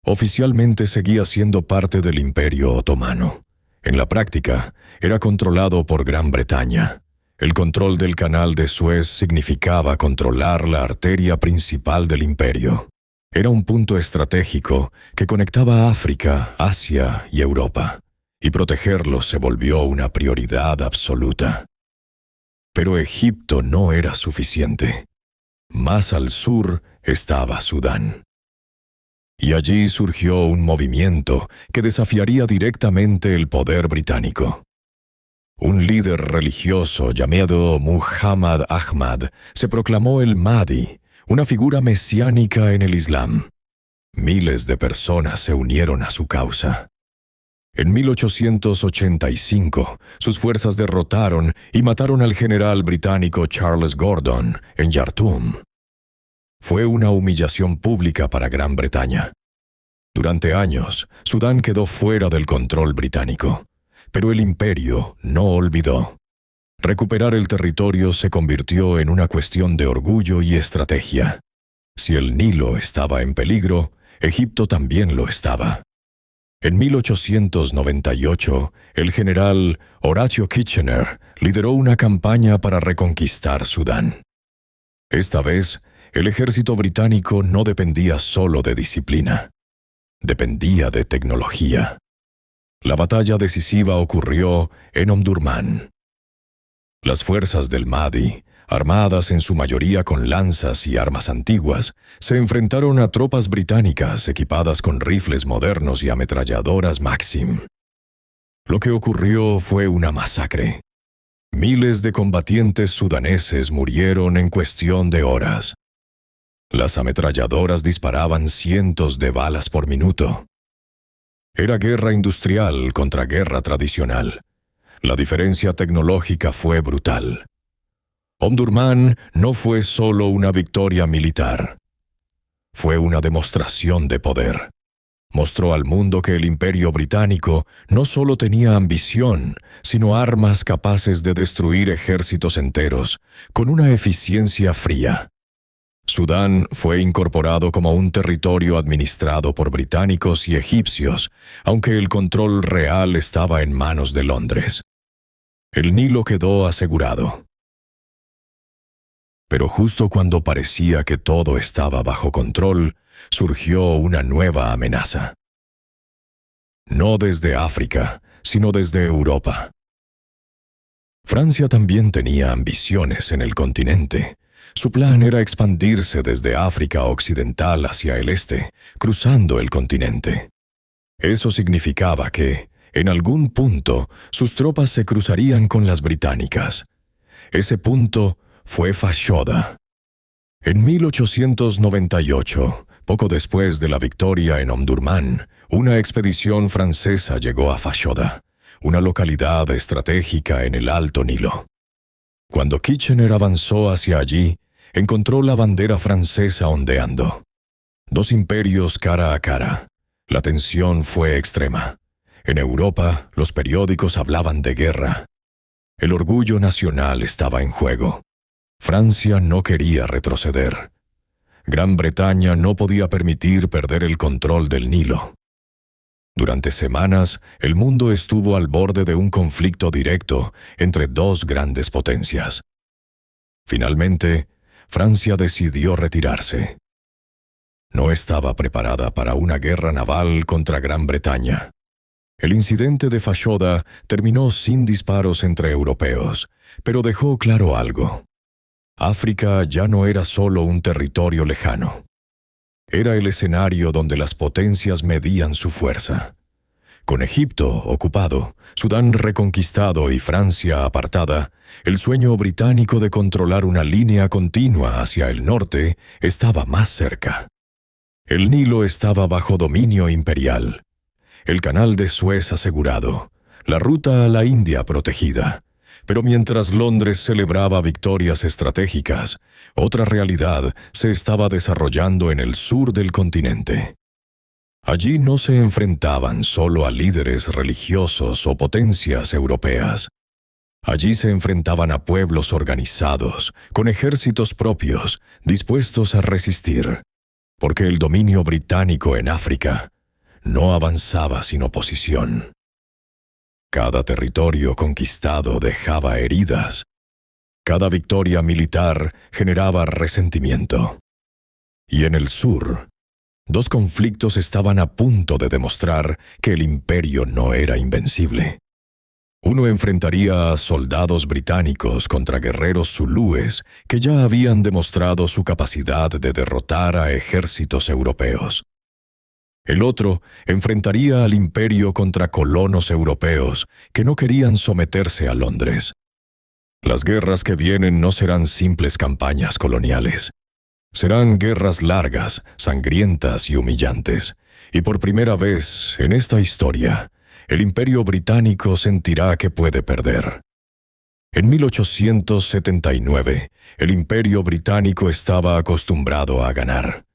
Oficialmente seguía siendo parte del Imperio Otomano. En la práctica, era controlado por Gran Bretaña. El control del Canal de Suez significaba controlar la arteria principal del imperio. Era un punto estratégico que conectaba África, Asia y Europa, y protegerlo se volvió una prioridad absoluta. Pero Egipto no era suficiente. Más al sur estaba Sudán. Y allí surgió un movimiento que desafiaría directamente el poder británico. Un líder religioso llamado Muhammad Ahmad se proclamó el Mahdi, una figura mesiánica en el Islam. Miles de personas se unieron a su causa. En 1885, sus fuerzas derrotaron y mataron al general británico Charles Gordon en Jartum. Fue una humillación pública para Gran Bretaña. Durante años, Sudán quedó fuera del control británico, pero el imperio no olvidó. Recuperar el territorio se convirtió en una cuestión de orgullo y estrategia. Si el Nilo estaba en peligro, Egipto también lo estaba. En 1898, el general Horatio Kitchener lideró una campaña para reconquistar Sudán. Esta vez, el ejército británico no dependía solo de disciplina. Dependía de tecnología. La batalla decisiva ocurrió en Omdurmán. Las fuerzas del Mahdi, armadas en su mayoría con lanzas y armas antiguas, se enfrentaron a tropas británicas equipadas con rifles modernos y ametralladoras Maxim. Lo que ocurrió fue una masacre. Miles de combatientes sudaneses murieron en cuestión de horas. Las ametralladoras disparaban cientos de balas por minuto. Era guerra industrial contra guerra tradicional. La diferencia tecnológica fue brutal. Omdurmán no fue solo una victoria militar. Fue una demostración de poder. Mostró al mundo que el Imperio Británico no solo tenía ambición, sino armas capaces de destruir ejércitos enteros, con una eficiencia fría. Sudán fue incorporado como un territorio administrado por británicos y egipcios, aunque el control real estaba en manos de Londres. El Nilo quedó asegurado. Pero justo cuando parecía que todo estaba bajo control, surgió una nueva amenaza. No desde África, sino desde Europa. Francia también tenía ambiciones en el continente. Su plan era expandirse desde África Occidental hacia el este, cruzando el continente. Eso significaba que, en algún punto, sus tropas se cruzarían con las británicas. Ese punto fue Fashoda. En 1898, poco después de la victoria en Omdurmán, una expedición francesa llegó a Fashoda, una localidad estratégica en el Alto Nilo. Cuando Kitchener avanzó hacia allí, encontró la bandera francesa ondeando. Dos imperios cara a cara. La tensión fue extrema. En Europa, los periódicos hablaban de guerra. El orgullo nacional estaba en juego. Francia no quería retroceder. Gran Bretaña no podía permitir perder el control del Nilo. Durante semanas, el mundo estuvo al borde de un conflicto directo entre dos grandes potencias. Finalmente, Francia decidió retirarse. No estaba preparada para una guerra naval contra Gran Bretaña. El incidente de Fashoda terminó sin disparos entre europeos, pero dejó claro algo. África ya no era solo un territorio lejano. Era el escenario donde las potencias medían su fuerza. Con Egipto ocupado, Sudán reconquistado y Francia apartada, el sueño británico de controlar una línea continua hacia el norte estaba más cerca. El Nilo estaba bajo dominio imperial. El canal de Suez asegurado, la ruta a la India protegida. Pero mientras Londres celebraba victorias estratégicas, otra realidad se estaba desarrollando en el sur del continente. Allí no se enfrentaban solo a líderes religiosos o potencias europeas. Allí se enfrentaban a pueblos organizados, con ejércitos propios, dispuestos a resistir, porque el dominio británico en África no avanzaba sin oposición. Cada territorio conquistado dejaba heridas. Cada victoria militar generaba resentimiento. Y en el sur, dos conflictos estaban a punto de demostrar que el imperio no era invencible. Uno enfrentaría a soldados británicos contra guerreros zulúes que ya habían demostrado su capacidad de derrotar a ejércitos europeos. El otro enfrentaría al imperio contra colonos europeos que no querían someterse a Londres. Las guerras que vienen no serán simples campañas coloniales. Serán guerras largas, sangrientas y humillantes. Y por primera vez en esta historia, el imperio británico sentirá que puede perder. En 1879, el imperio británico estaba acostumbrado a ganar.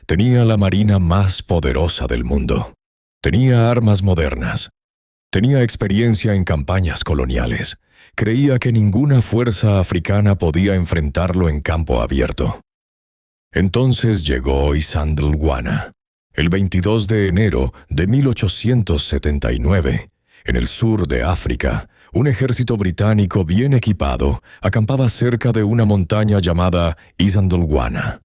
Tenía la marina más poderosa del mundo. Tenía armas modernas. Tenía experiencia en campañas coloniales. Creía que ninguna fuerza africana podía enfrentarlo en campo abierto. Entonces llegó Isandl Bwana. El 22 de enero de 1879, en el sur de África, un ejército británico bien equipado acampaba cerca de una montaña llamada Isandl Bwana.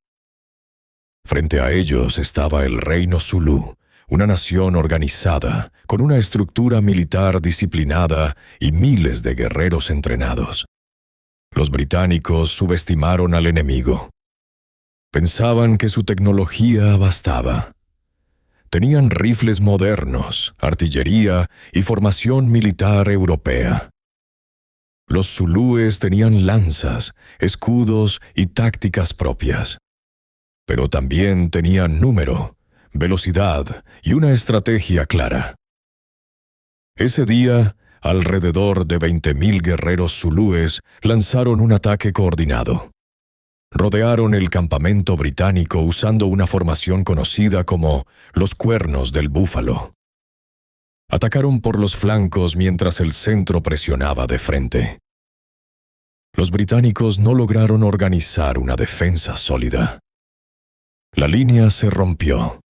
Frente a ellos estaba el reino Zulú, una nación organizada, con una estructura militar disciplinada y miles de guerreros entrenados. Los británicos subestimaron al enemigo. Pensaban que su tecnología bastaba. Tenían rifles modernos, artillería y formación militar europea. Los zulúes tenían lanzas, escudos y tácticas propias. Pero también tenían número, velocidad y una estrategia clara. Ese día, alrededor de 20.000 guerreros zulúes lanzaron un ataque coordinado. Rodearon el campamento británico usando una formación conocida como los cuernos del búfalo. Atacaron por los flancos mientras el centro presionaba de frente. Los británicos no lograron organizar una defensa sólida. La línea se rompió.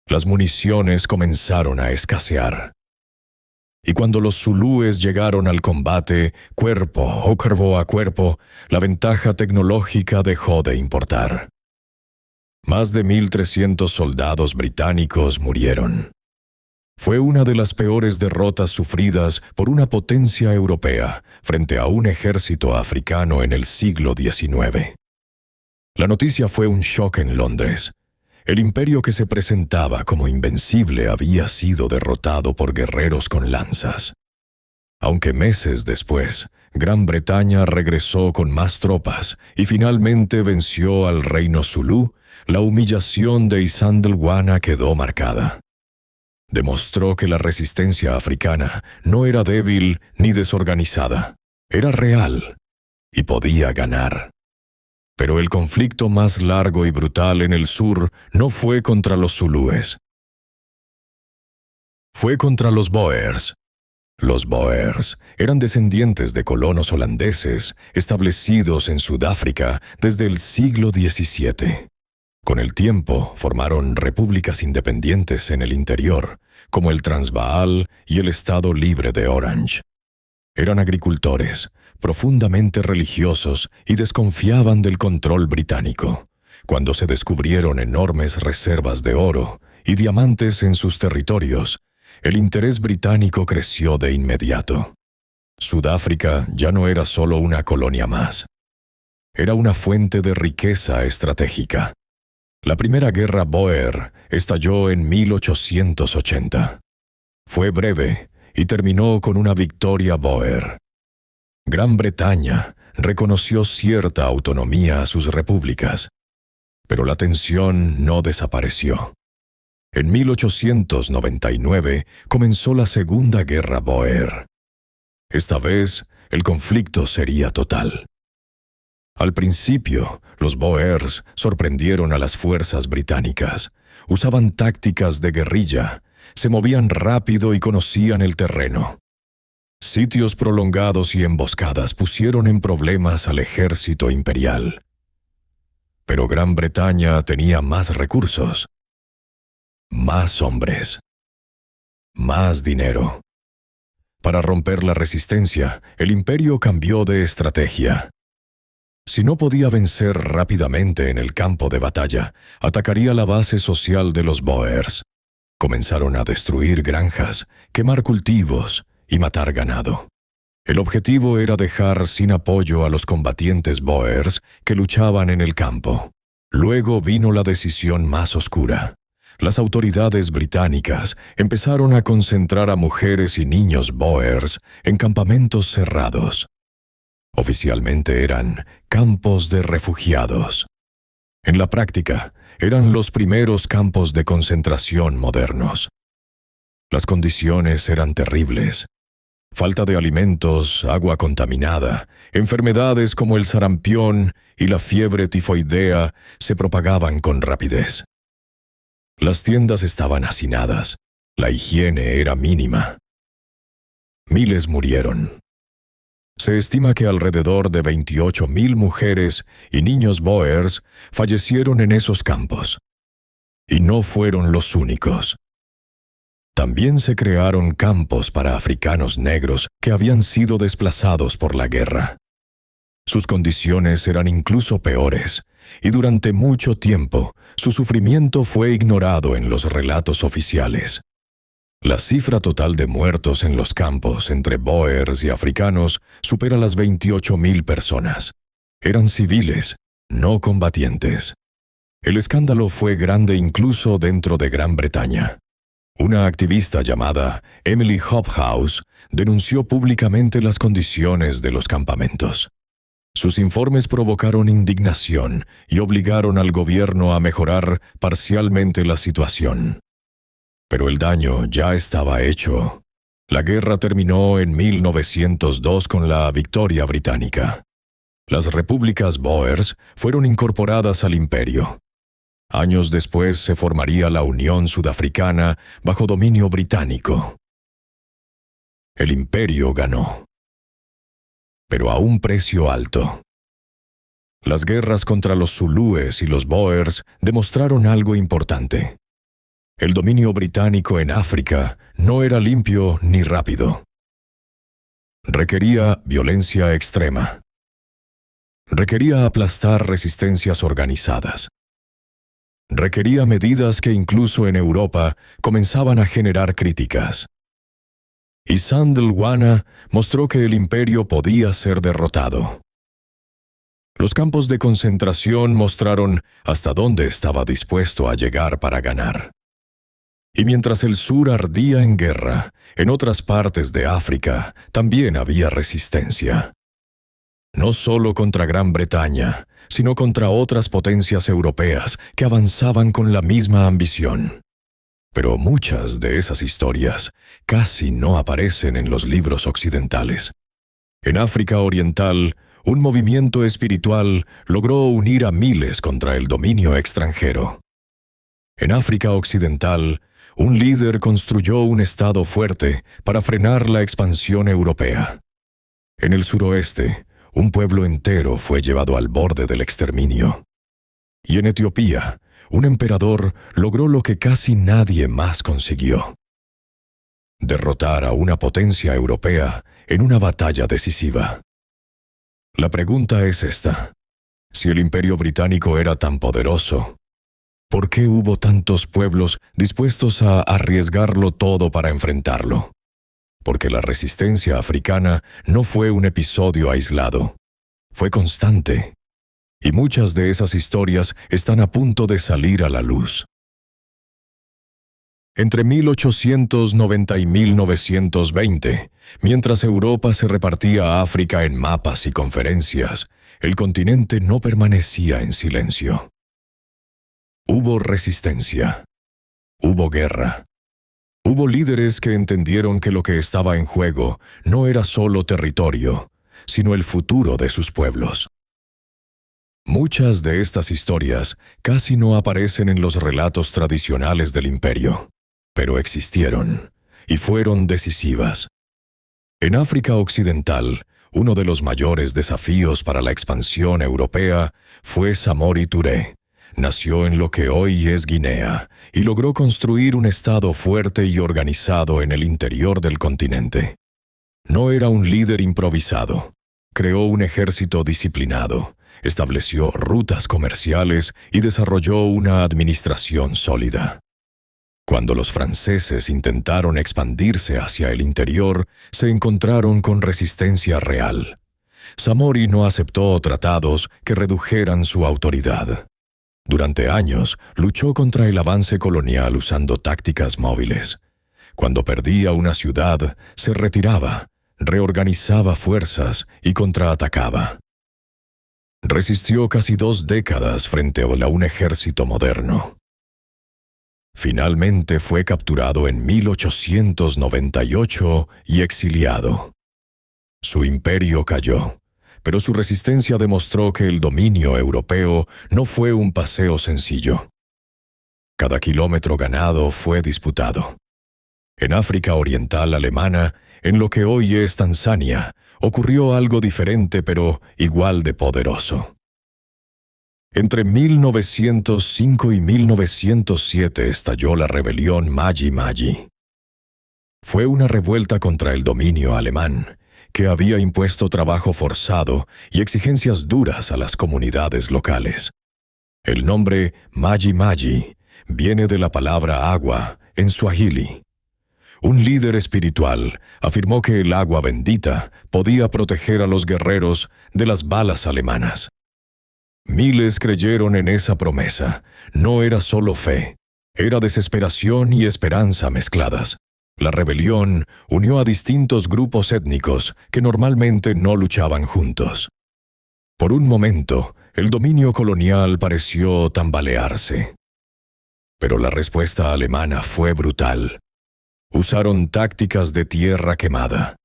Las municiones comenzaron a escasear. Y cuando los zulúes llegaron al combate, cuerpo a cuerpo, la ventaja tecnológica dejó de importar. Más de 1.300 soldados británicos murieron. Fue una de las peores derrotas sufridas por una potencia europea frente a un ejército africano en el siglo XIX. La noticia fue un shock en Londres. El imperio que se presentaba como invencible había sido derrotado por guerreros con lanzas. Aunque meses después, Gran Bretaña regresó con más tropas y finalmente venció al reino Zulú, la humillación de Isandl Bwana quedó marcada. Demostró que la resistencia africana no era débil ni desorganizada, era real y podía ganar. Pero el conflicto más largo y brutal en el sur no fue contra los zulúes. Fue contra los Boers. Los Boers eran descendientes de colonos holandeses establecidos en Sudáfrica desde el siglo XVII. Con el tiempo formaron repúblicas independientes en el interior, como el Transvaal y el Estado Libre de Orange. Eran agricultores, profundamente religiosos y desconfiaban del control británico. Cuando se descubrieron enormes reservas de oro y diamantes en sus territorios, el interés británico creció de inmediato. Sudáfrica ya no era solo una colonia más. Era una fuente de riqueza estratégica. La primera guerra Boer estalló en 1880. Fue breve y terminó con una victoria Boer. Gran Bretaña reconoció cierta autonomía a sus repúblicas, pero la tensión no desapareció. En 1899 comenzó la Segunda Guerra Boer. Esta vez, el conflicto sería total. Al principio, los Boers sorprendieron a las fuerzas británicas. Usaban tácticas de guerrilla, se movían rápido y conocían el terreno. Sitios prolongados y emboscadas pusieron en problemas al ejército imperial. Pero Gran Bretaña tenía más recursos, más hombres, más dinero. Para romper la resistencia, el imperio cambió de estrategia. Si no podía vencer rápidamente en el campo de batalla, atacaría la base social de los Boers. Comenzaron a destruir granjas, quemar cultivos y matar ganado. El objetivo era dejar sin apoyo a los combatientes Boers que luchaban en el campo. Luego vino la decisión más oscura. Las autoridades británicas empezaron a concentrar a mujeres y niños Boers en campamentos cerrados. Oficialmente eran campos de refugiados. En la práctica, eran los primeros campos de concentración modernos. Las condiciones eran terribles. Falta de alimentos, agua contaminada, enfermedades como el sarampión y la fiebre tifoidea se propagaban con rapidez. Las tiendas estaban hacinadas, la higiene era mínima. Miles murieron. Se estima que alrededor de 28,000 mujeres y niños Boers fallecieron en esos campos. Y no fueron los únicos. También se crearon campos para africanos negros que habían sido desplazados por la guerra. Sus condiciones eran incluso peores, y durante mucho tiempo su sufrimiento fue ignorado en los relatos oficiales. La cifra total de muertos en los campos entre Boers y africanos supera las 28,000 personas. Eran civiles, no combatientes. El escándalo fue grande incluso dentro de Gran Bretaña. Una activista llamada Emily Hobhouse denunció públicamente las condiciones de los campamentos. Sus informes provocaron indignación y obligaron al gobierno a mejorar parcialmente la situación. Pero el daño ya estaba hecho. La guerra terminó en 1902 con la victoria británica. Las repúblicas Boers fueron incorporadas al imperio. Años después se formaría la Unión Sudafricana bajo dominio británico. El imperio ganó, pero a un precio alto. Las guerras contra los zulúes y los Boers demostraron algo importante. El dominio británico en África no era limpio ni rápido. Requería violencia extrema. Requería aplastar resistencias organizadas. Requería medidas que incluso en Europa comenzaban a generar críticas. Y Sandlwana mostró que el imperio podía ser derrotado. Los campos de concentración mostraron hasta dónde estaba dispuesto a llegar para ganar. Y mientras el sur ardía en guerra, en otras partes de África también había resistencia. No solo contra Gran Bretaña, sino contra otras potencias europeas que avanzaban con la misma ambición. Pero muchas de esas historias casi no aparecen en los libros occidentales. En África Oriental, un movimiento espiritual logró unir a miles contra el dominio extranjero. En África Occidental, un líder construyó un estado fuerte para frenar la expansión europea. En el suroeste, un pueblo entero fue llevado al borde del exterminio. Y en Etiopía, un emperador logró lo que casi nadie más consiguió: derrotar a una potencia europea en una batalla decisiva. La pregunta es esta: si el Imperio Británico era tan poderoso, ¿por qué hubo tantos pueblos dispuestos a arriesgarlo todo para enfrentarlo? Porque la resistencia africana no fue un episodio aislado, fue constante. Y muchas de esas historias están a punto de salir a la luz. Entre 1890 y 1920, mientras Europa se repartía África en mapas y conferencias, el continente no permanecía en silencio. Hubo resistencia. Hubo guerra. Hubo líderes que entendieron que lo que estaba en juego no era solo territorio, sino el futuro de sus pueblos. Muchas de estas historias casi no aparecen en los relatos tradicionales del imperio, pero existieron y fueron decisivas. En África Occidental, uno de los mayores desafíos para la expansión europea fue Samori Touré. Nació en lo que hoy es Guinea y logró construir un estado fuerte y organizado en el interior del continente. No era un líder improvisado. Creó un ejército disciplinado, estableció rutas comerciales y desarrolló una administración sólida. Cuando los franceses intentaron expandirse hacia el interior, se encontraron con resistencia real. Samori no aceptó tratados que redujeran su autoridad. Durante años, luchó contra el avance colonial usando tácticas móviles. Cuando perdía una ciudad, se retiraba, reorganizaba fuerzas y contraatacaba. Resistió casi 2 décadas frente a un ejército moderno. Finalmente fue capturado en 1898 y exiliado. Su imperio cayó, pero su resistencia demostró que el dominio europeo no fue un paseo sencillo. Cada kilómetro ganado fue disputado. En África Oriental alemana, en lo que hoy es Tanzania, ocurrió algo diferente pero igual de poderoso. Entre 1905 y 1907 estalló la rebelión Maji Maji. Fue una revuelta contra el dominio alemán, que había impuesto trabajo forzado y exigencias duras a las comunidades locales. El nombre Maji Maji viene de la palabra agua en suajili. Un líder espiritual afirmó que el agua bendita podía proteger a los guerreros de las balas alemanas. Miles creyeron en esa promesa. No era solo fe, era desesperación y esperanza mezcladas. La rebelión unió a distintos grupos étnicos que normalmente no luchaban juntos. Por un momento, el dominio colonial pareció tambalearse. Pero la respuesta alemana fue brutal. Usaron tácticas de tierra quemada.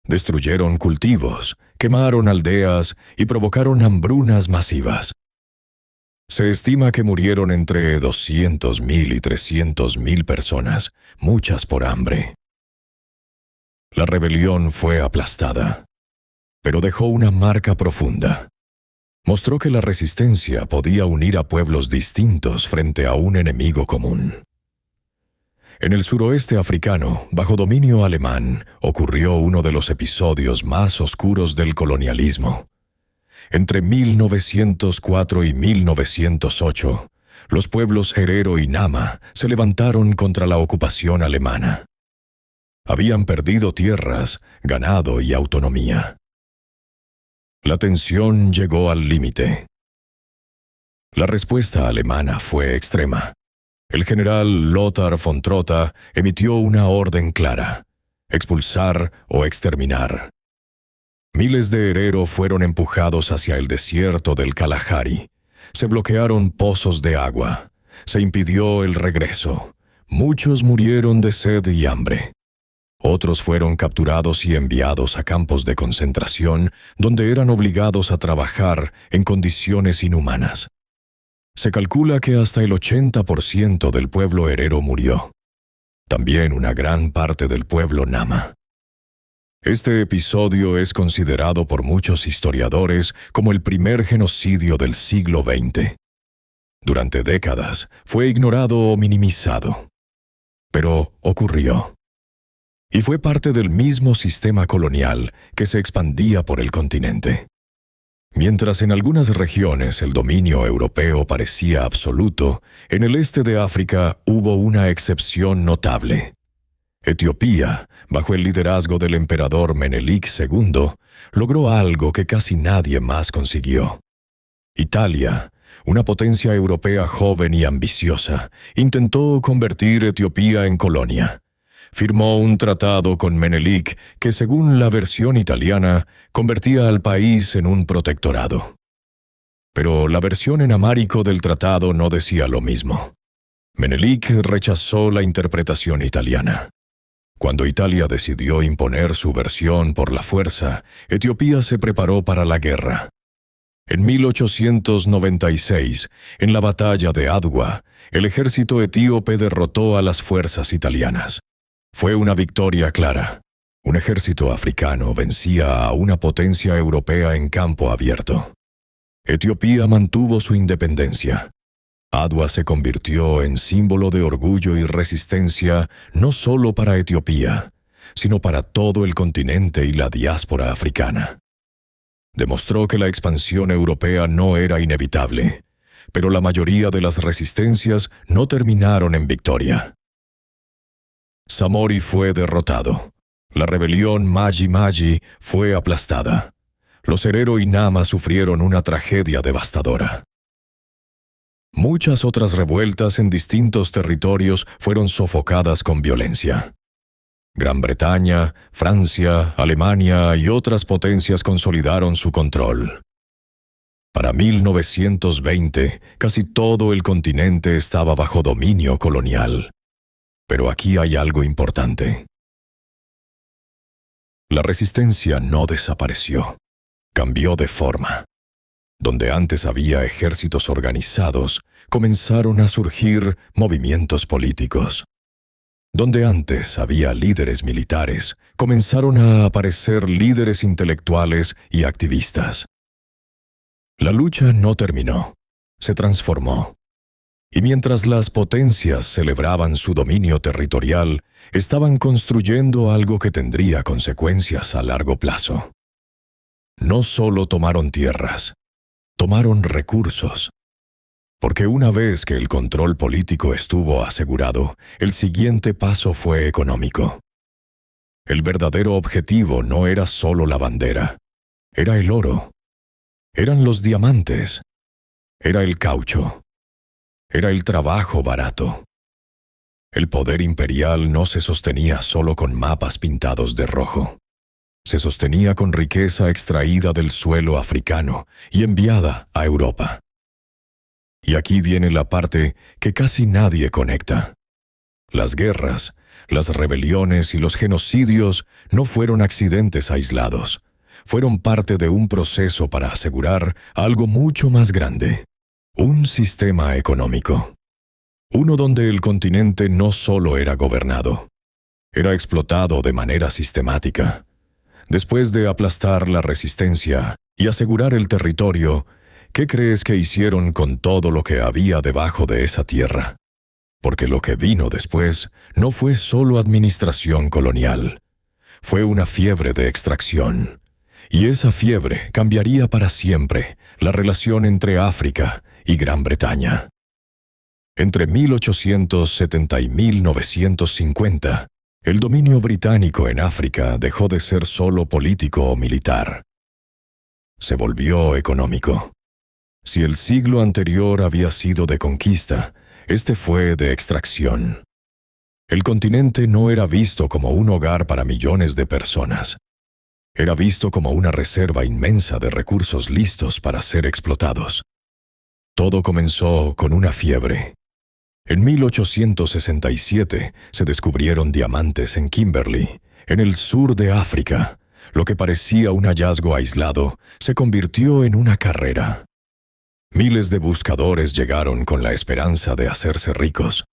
Destruyeron cultivos, quemaron aldeas y provocaron hambrunas masivas. Se estima que murieron entre 200.000 y 300.000 personas, muchas por hambre. La rebelión fue aplastada, pero dejó una marca profunda. Mostró que la resistencia podía unir a pueblos distintos frente a un enemigo común. En el suroeste africano, bajo dominio alemán, ocurrió uno de los episodios más oscuros del colonialismo. Entre 1904 y 1908, los pueblos Herero y Nama se levantaron contra la ocupación alemana. Habían perdido tierras, ganado y autonomía. La tensión llegó al límite. La respuesta alemana fue extrema. El general Lothar von Trotha emitió una orden clara: expulsar o exterminar. Miles de Herero fueron empujados hacia el desierto del Kalahari. Se bloquearon pozos de agua. Se impidió el regreso. Muchos murieron de sed y hambre. Otros fueron capturados y enviados a campos de concentración donde eran obligados a trabajar en condiciones inhumanas. Se calcula que hasta el 80% del pueblo herero murió. También una gran parte del pueblo nama. Este episodio es considerado por muchos historiadores como el primer genocidio del siglo XX. Durante décadas fue ignorado o minimizado. Pero ocurrió. Y fue parte del mismo sistema colonial que se expandía por el continente. Mientras en algunas regiones el dominio europeo parecía absoluto, en el este de África hubo una excepción notable. Etiopía, bajo el liderazgo del emperador Menelik II, logró algo que casi nadie más consiguió. Italia, una potencia europea joven y ambiciosa, intentó convertir Etiopía en colonia. Firmó un tratado con Menelik que, según la versión italiana, convertía al país en un protectorado. Pero la versión en amárico del tratado no decía lo mismo. Menelik rechazó la interpretación italiana. Cuando Italia decidió imponer su versión por la fuerza, Etiopía se preparó para la guerra. En 1896, en la batalla de Adwa, el ejército etíope derrotó a las fuerzas italianas. Fue una victoria clara. Un ejército africano vencía a una potencia europea en campo abierto. Etiopía mantuvo su independencia. Adwa se convirtió en símbolo de orgullo y resistencia no solo para Etiopía, sino para todo el continente y la diáspora africana. Demostró que la expansión europea no era inevitable, pero la mayoría de las resistencias no terminaron en victoria. Samori fue derrotado. La rebelión Maji Maji fue aplastada. Los Herero y Nama sufrieron una tragedia devastadora. Muchas otras revueltas en distintos territorios fueron sofocadas con violencia. Gran Bretaña, Francia, Alemania y otras potencias consolidaron su control. Para 1920, casi todo el continente estaba bajo dominio colonial. Pero aquí hay algo importante. La resistencia no desapareció, cambió de forma. Donde antes había ejércitos organizados, comenzaron a surgir movimientos políticos. Donde antes había líderes militares, comenzaron a aparecer líderes intelectuales y activistas. La lucha no terminó, se transformó. Y mientras las potencias celebraban su dominio territorial, estaban construyendo algo que tendría consecuencias a largo plazo. No solo tomaron tierras, tomaron recursos. Porque una vez que el control político estuvo asegurado, el siguiente paso fue económico. El verdadero objetivo no era solo la bandera, era el oro, eran los diamantes, era el caucho. Era el trabajo barato. El poder imperial no se sostenía solo con mapas pintados de rojo. Se sostenía con riqueza extraída del suelo africano y enviada a Europa. Y aquí viene la parte que casi nadie conecta. Las guerras, las rebeliones y los genocidios no fueron accidentes aislados. Fueron parte de un proceso para asegurar algo mucho más grande. Un sistema económico. Uno donde el continente no solo era gobernado, era explotado de manera sistemática. Después de aplastar la resistencia y asegurar el territorio, ¿qué crees que hicieron con todo lo que había debajo de esa tierra? Porque lo que vino después no fue solo administración colonial, fue una fiebre de extracción. Y esa fiebre cambiaría para siempre la relación entre África y Gran Bretaña. Entre 1870 y 1950, el dominio británico en África dejó de ser solo político o militar. Se volvió económico. Si el siglo anterior había sido de conquista, este fue de extracción. El continente no era visto como un hogar para millones de personas. Era visto como una reserva inmensa de recursos listos para ser explotados. Todo comenzó con una fiebre. En 1867 se descubrieron diamantes en Kimberley, en el sur de África. Lo que parecía un hallazgo aislado se convirtió en una carrera. Miles de buscadores llegaron con la esperanza de hacerse ricos.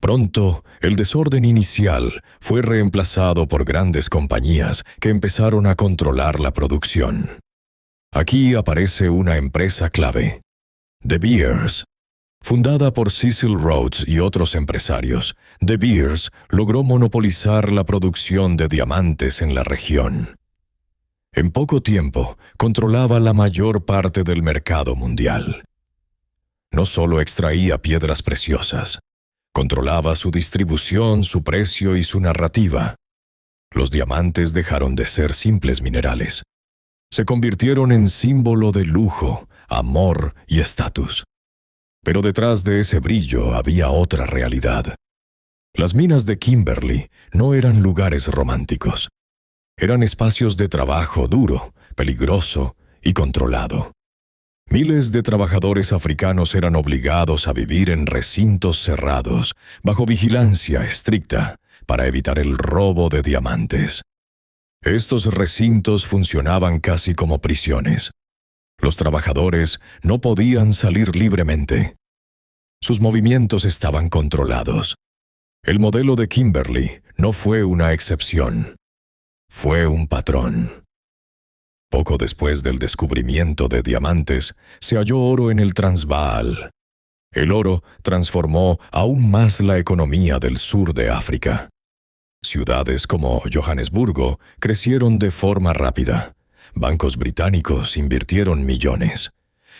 Pronto, el desorden inicial fue reemplazado por grandes compañías que empezaron a controlar la producción. Aquí aparece una empresa clave, De Beers. Fundada por Cecil Rhodes y otros empresarios, De Beers logró monopolizar la producción de diamantes en la región. En poco tiempo, controlaba la mayor parte del mercado mundial. No solo extraía piedras preciosas, controlaba su distribución, su precio y su narrativa. Los diamantes dejaron de ser simples minerales. Se convirtieron en símbolo de lujo, amor y estatus. Pero detrás de ese brillo había otra realidad. Las minas de Kimberley no eran lugares románticos. Eran espacios de trabajo duro, peligroso y controlado. Miles de trabajadores africanos eran obligados a vivir en recintos cerrados, bajo vigilancia estricta, para evitar el robo de diamantes. Estos recintos funcionaban casi como prisiones. Los trabajadores no podían salir libremente. Sus movimientos estaban controlados. El modelo de Kimberley no fue una excepción. Fue un patrón. Poco después del descubrimiento de diamantes, se halló oro en el Transvaal. El oro transformó aún más la economía del sur de África. Ciudades como Johannesburgo crecieron de forma rápida. Bancos británicos invirtieron millones.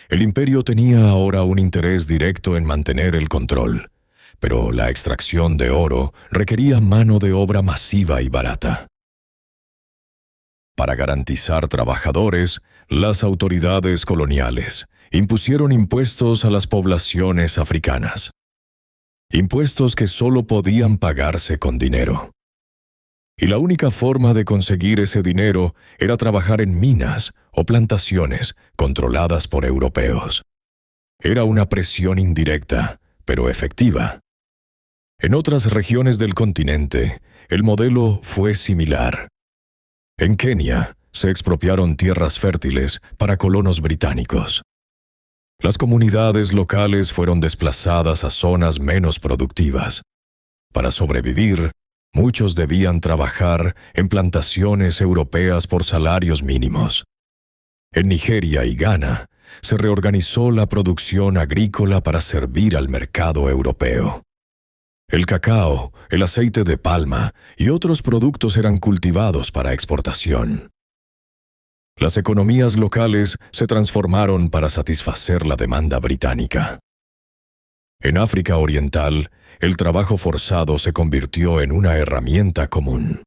El imperio tenía ahora un interés directo en mantener el control, pero la extracción de oro requería mano de obra masiva y barata. Para garantizar trabajadores, las autoridades coloniales impusieron impuestos a las poblaciones africanas. Impuestos que solo podían pagarse con dinero. Y la única forma de conseguir ese dinero era trabajar en minas o plantaciones controladas por europeos. Era una presión indirecta, pero efectiva. En otras regiones del continente, el modelo fue similar. En Kenia, se expropiaron tierras fértiles para colonos británicos. Las comunidades locales fueron desplazadas a zonas menos productivas. Para sobrevivir, muchos debían trabajar en plantaciones europeas por salarios mínimos. En Nigeria y Ghana, se reorganizó la producción agrícola para servir al mercado europeo. El cacao, el aceite de palma y otros productos eran cultivados para exportación. Las economías locales se transformaron para satisfacer la demanda británica. En África Oriental, el trabajo forzado se convirtió en una herramienta común.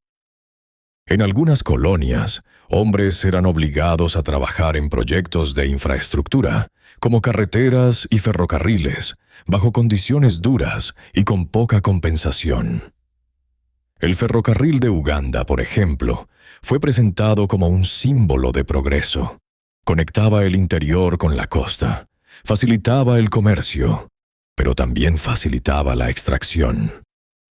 En algunas colonias, hombres eran obligados a trabajar en proyectos de infraestructura, como carreteras y ferrocarriles, bajo condiciones duras y con poca compensación. El ferrocarril de Uganda, por ejemplo, fue presentado como un símbolo de progreso. Conectaba el interior con la costa, facilitaba el comercio, pero también facilitaba la extracción.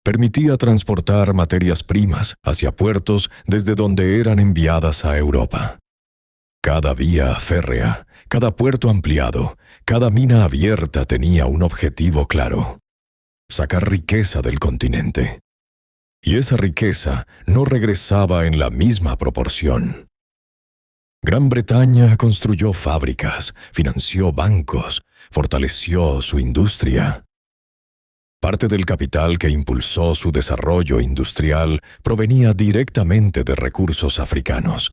Permitía transportar materias primas hacia puertos desde donde eran enviadas a Europa. Cada vía férrea, cada puerto ampliado, cada mina abierta tenía un objetivo claro: sacar riqueza del continente. Y esa riqueza no regresaba en la misma proporción. Gran Bretaña construyó fábricas, financió bancos, fortaleció su industria. Parte del capital que impulsó su desarrollo industrial provenía directamente de recursos africanos.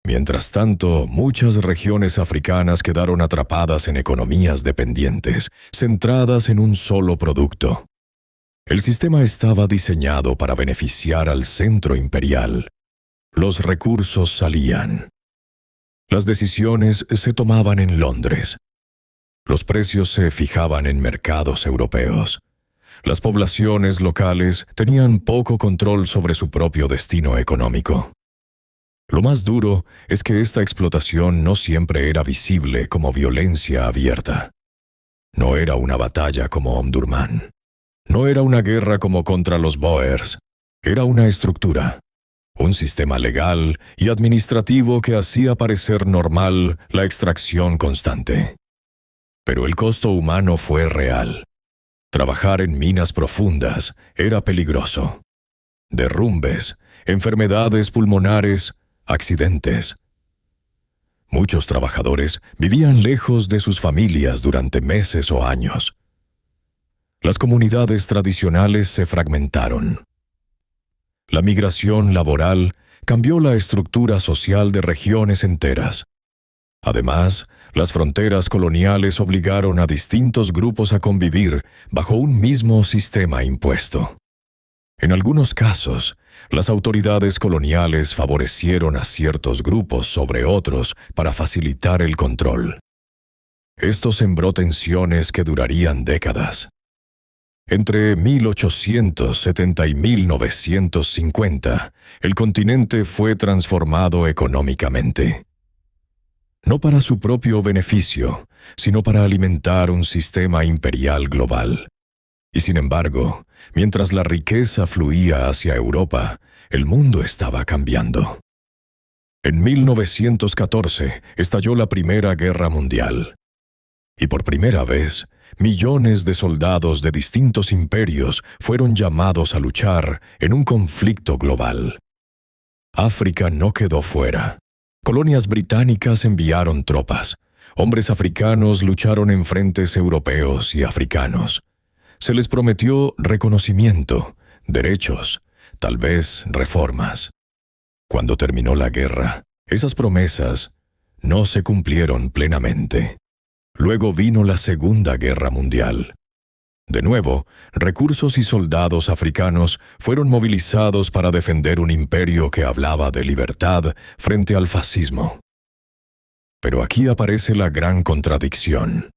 Mientras tanto, muchas regiones africanas quedaron atrapadas en economías dependientes, centradas en un solo producto. El sistema estaba diseñado para beneficiar al centro imperial. Los recursos salían. Las decisiones se tomaban en Londres. Los precios se fijaban en mercados europeos. Las poblaciones locales tenían poco control sobre su propio destino económico. Lo más duro es que esta explotación no siempre era visible como violencia abierta. No era una batalla como Omdurmán. No era una guerra como contra los Boers. Era una estructura, un sistema legal y administrativo que hacía parecer normal la extracción constante. Pero el costo humano fue real. Trabajar en minas profundas era peligroso. Derrumbes, enfermedades pulmonares, accidentes. Muchos trabajadores vivían lejos de sus familias durante meses o años. Las comunidades tradicionales se fragmentaron. La migración laboral cambió la estructura social de regiones enteras. Además, las fronteras coloniales obligaron a distintos grupos a convivir bajo un mismo sistema impuesto. En algunos casos, las autoridades coloniales favorecieron a ciertos grupos sobre otros para facilitar el control. Esto sembró tensiones que durarían décadas. Entre 1870 y 1950, el continente fue transformado económicamente. No para su propio beneficio, sino para alimentar un sistema imperial global. Y sin embargo, mientras la riqueza fluía hacia Europa, el mundo estaba cambiando. En 1914 estalló la Primera Guerra Mundial. Y por primera vez, millones de soldados de distintos imperios fueron llamados a luchar en un conflicto global. África no quedó fuera. Colonias británicas enviaron tropas. Hombres africanos lucharon en frentes europeos y africanos. Se les prometió reconocimiento, derechos, tal vez reformas. Cuando terminó la guerra, esas promesas no se cumplieron plenamente. Luego vino la Segunda Guerra Mundial. De nuevo, recursos y soldados africanos fueron movilizados para defender un imperio que hablaba de libertad frente al fascismo. Pero aquí aparece la gran contradicción.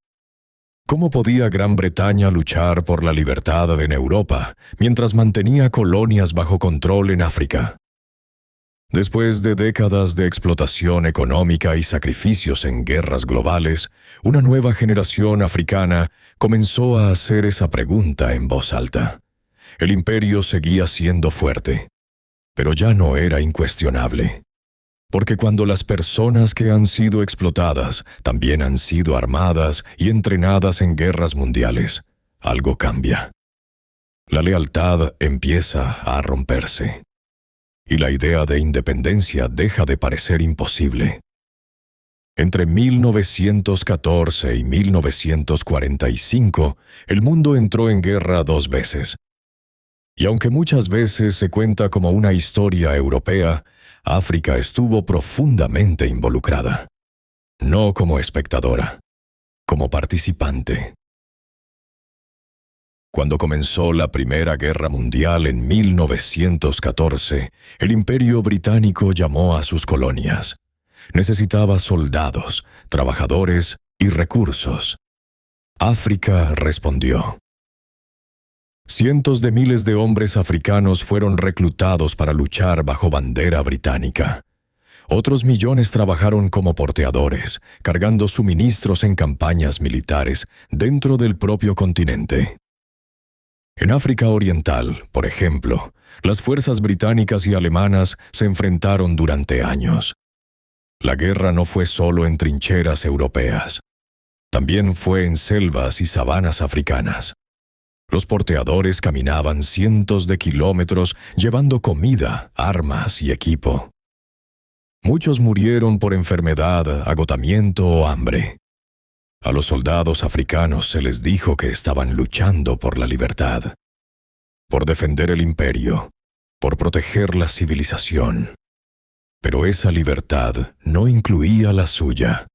¿Cómo podía Gran Bretaña luchar por la libertad en Europa mientras mantenía colonias bajo control en África? Después de décadas de explotación económica y sacrificios en guerras globales, una nueva generación africana comenzó a hacer esa pregunta en voz alta. El imperio seguía siendo fuerte, pero ya no era incuestionable. Porque cuando las personas que han sido explotadas también han sido armadas y entrenadas en guerras mundiales, algo cambia. La lealtad empieza a romperse. Y la idea de independencia deja de parecer imposible. Entre 1914 y 1945, el mundo entró en guerra 2 veces. Y aunque muchas veces se cuenta como una historia europea, África estuvo profundamente involucrada. No como espectadora, como participante. Cuando comenzó la Primera Guerra Mundial en 1914, el Imperio Británico llamó a sus colonias. Necesitaba soldados, trabajadores y recursos. África respondió. Cientos de miles de hombres africanos fueron reclutados para luchar bajo bandera británica. Otros millones trabajaron como porteadores, cargando suministros en campañas militares dentro del propio continente. En África Oriental, por ejemplo, las fuerzas británicas y alemanas se enfrentaron durante años. La guerra no fue solo en trincheras europeas. También fue en selvas y sabanas africanas. Los porteadores caminaban cientos de kilómetros llevando comida, armas y equipo. Muchos murieron por enfermedad, agotamiento o hambre. A los soldados africanos se les dijo que estaban luchando por la libertad, por defender el imperio, por proteger la civilización. Pero esa libertad no incluía la suya.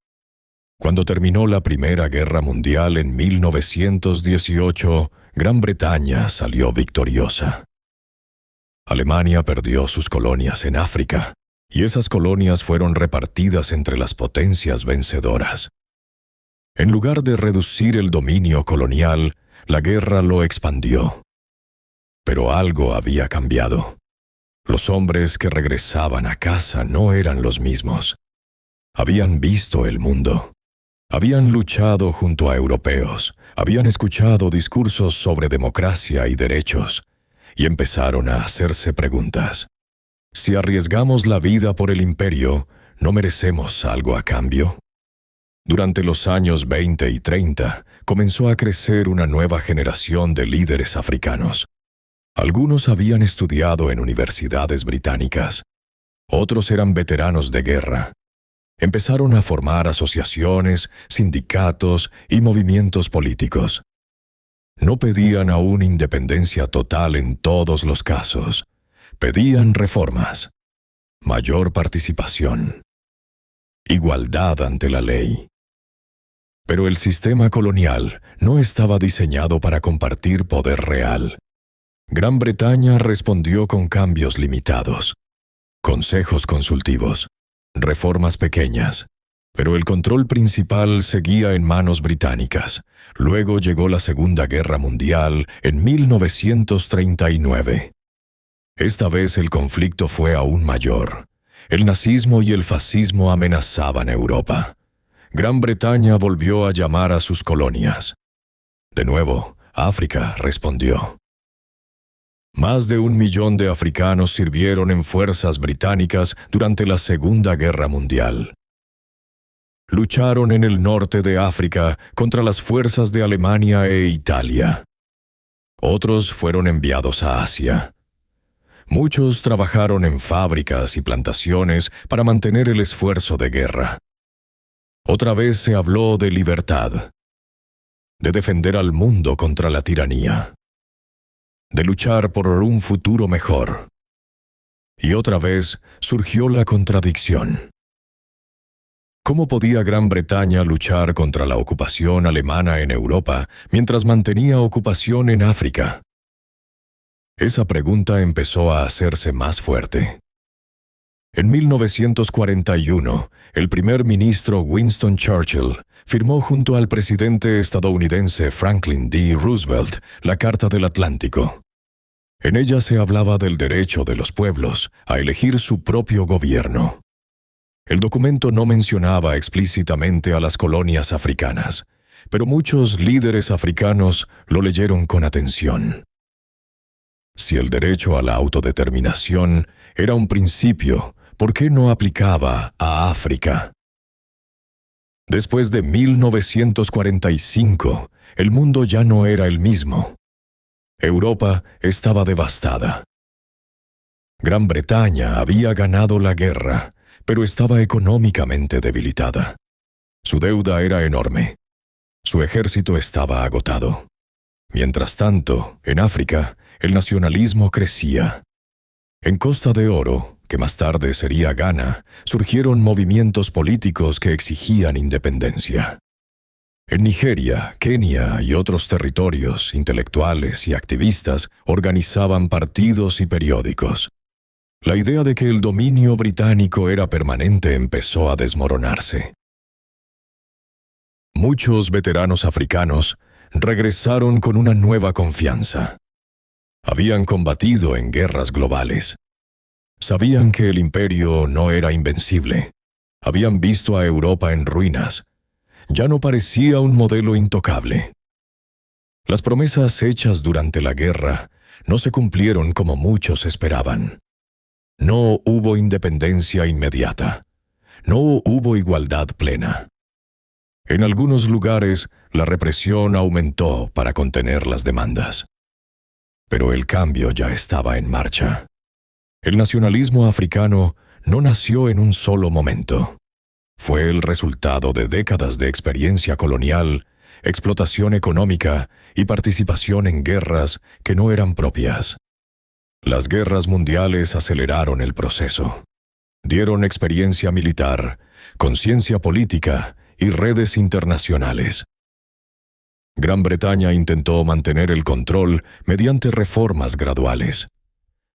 Cuando terminó la Primera Guerra Mundial en 1918, Gran Bretaña salió victoriosa. Alemania perdió sus colonias en África, y esas colonias fueron repartidas entre las potencias vencedoras. En lugar de reducir el dominio colonial, la guerra lo expandió. Pero algo había cambiado. Los hombres que regresaban a casa no eran los mismos. Habían visto el mundo. Habían luchado junto a europeos, habían escuchado discursos sobre democracia y derechos, y empezaron a hacerse preguntas. Si arriesgamos la vida por el imperio, ¿no merecemos algo a cambio? Durante los años 20 y 30, comenzó a crecer una nueva generación de líderes africanos. Algunos habían estudiado en universidades británicas. Otros eran veteranos de guerra. Empezaron a formar asociaciones, sindicatos y movimientos políticos. No pedían aún independencia total en todos los casos. Pedían reformas, mayor participación, igualdad ante la ley. Pero el sistema colonial no estaba diseñado para compartir poder real. Gran Bretaña respondió con cambios limitados, consejos consultivos, reformas pequeñas, pero el control principal seguía en manos británicas. Luego llegó la Segunda Guerra Mundial en 1939. Esta vez el conflicto fue aún mayor. El nazismo y el fascismo amenazaban Europa. Gran Bretaña volvió a llamar a sus colonias. De nuevo, África respondió. Más de 1 millón de africanos sirvieron en fuerzas británicas durante la Segunda Guerra Mundial. Lucharon en el norte de África contra las fuerzas de Alemania e Italia. Otros fueron enviados a Asia. Muchos trabajaron en fábricas y plantaciones para mantener el esfuerzo de guerra. Otra vez se habló de libertad, de defender al mundo contra la tiranía, de luchar por un futuro mejor. Y otra vez surgió la contradicción. ¿Cómo podía Gran Bretaña luchar contra la ocupación alemana en Europa mientras mantenía ocupación en África? Esa pregunta empezó a hacerse más fuerte. En 1941, el primer ministro Winston Churchill firmó junto al presidente estadounidense Franklin D. Roosevelt la Carta del Atlántico. En ella se hablaba del derecho de los pueblos a elegir su propio gobierno. El documento no mencionaba explícitamente a las colonias africanas, pero muchos líderes africanos lo leyeron con atención. Si el derecho a la autodeterminación era un principio, ¿por qué no aplicaba a África? Después de 1945, el mundo ya no era el mismo. Europa estaba devastada. Gran Bretaña había ganado la guerra, pero estaba económicamente debilitada. Su deuda era enorme. Su ejército estaba agotado. Mientras tanto, en África, el nacionalismo crecía. En Costa de Oro, que más tarde sería Ghana, surgieron movimientos políticos que exigían independencia. En Nigeria, Kenia y otros territorios, intelectuales y activistas organizaban partidos y periódicos. La idea de que el dominio británico era permanente empezó a desmoronarse. Muchos veteranos africanos regresaron con una nueva confianza. Habían combatido en guerras globales. Sabían que el imperio no era invencible. Habían visto a Europa en ruinas. Ya no parecía un modelo intocable. Las promesas hechas durante la guerra no se cumplieron como muchos esperaban. No hubo independencia inmediata. No hubo igualdad plena. En algunos lugares, la represión aumentó para contener las demandas. Pero el cambio ya estaba en marcha. El nacionalismo africano no nació en un solo momento. Fue el resultado de décadas de experiencia colonial, explotación económica y participación en guerras que no eran propias. Las guerras mundiales aceleraron el proceso. Dieron experiencia militar, conciencia política y redes internacionales. Gran Bretaña intentó mantener el control mediante reformas graduales.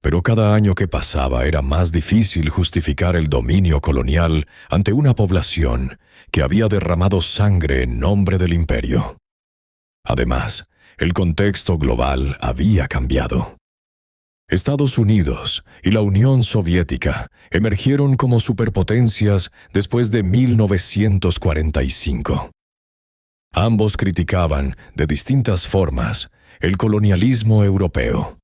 Pero cada año que pasaba era más difícil justificar el dominio colonial ante una población que había derramado sangre en nombre del imperio. Además, el contexto global había cambiado. Estados Unidos y la Unión Soviética emergieron como superpotencias después de 1945. Ambos criticaban, de distintas formas, el colonialismo europeo.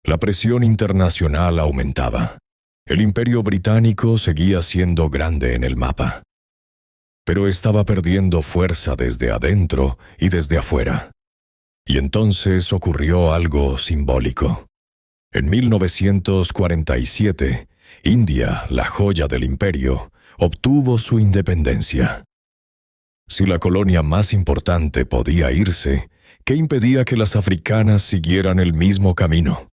La presión internacional aumentaba. El Imperio Británico seguía siendo grande en el mapa, pero estaba perdiendo fuerza desde adentro y desde afuera. Y entonces ocurrió algo simbólico. En 1947, India, la joya del imperio, obtuvo su independencia. Si la colonia más importante podía irse, ¿qué impedía que las africanas siguieran el mismo camino?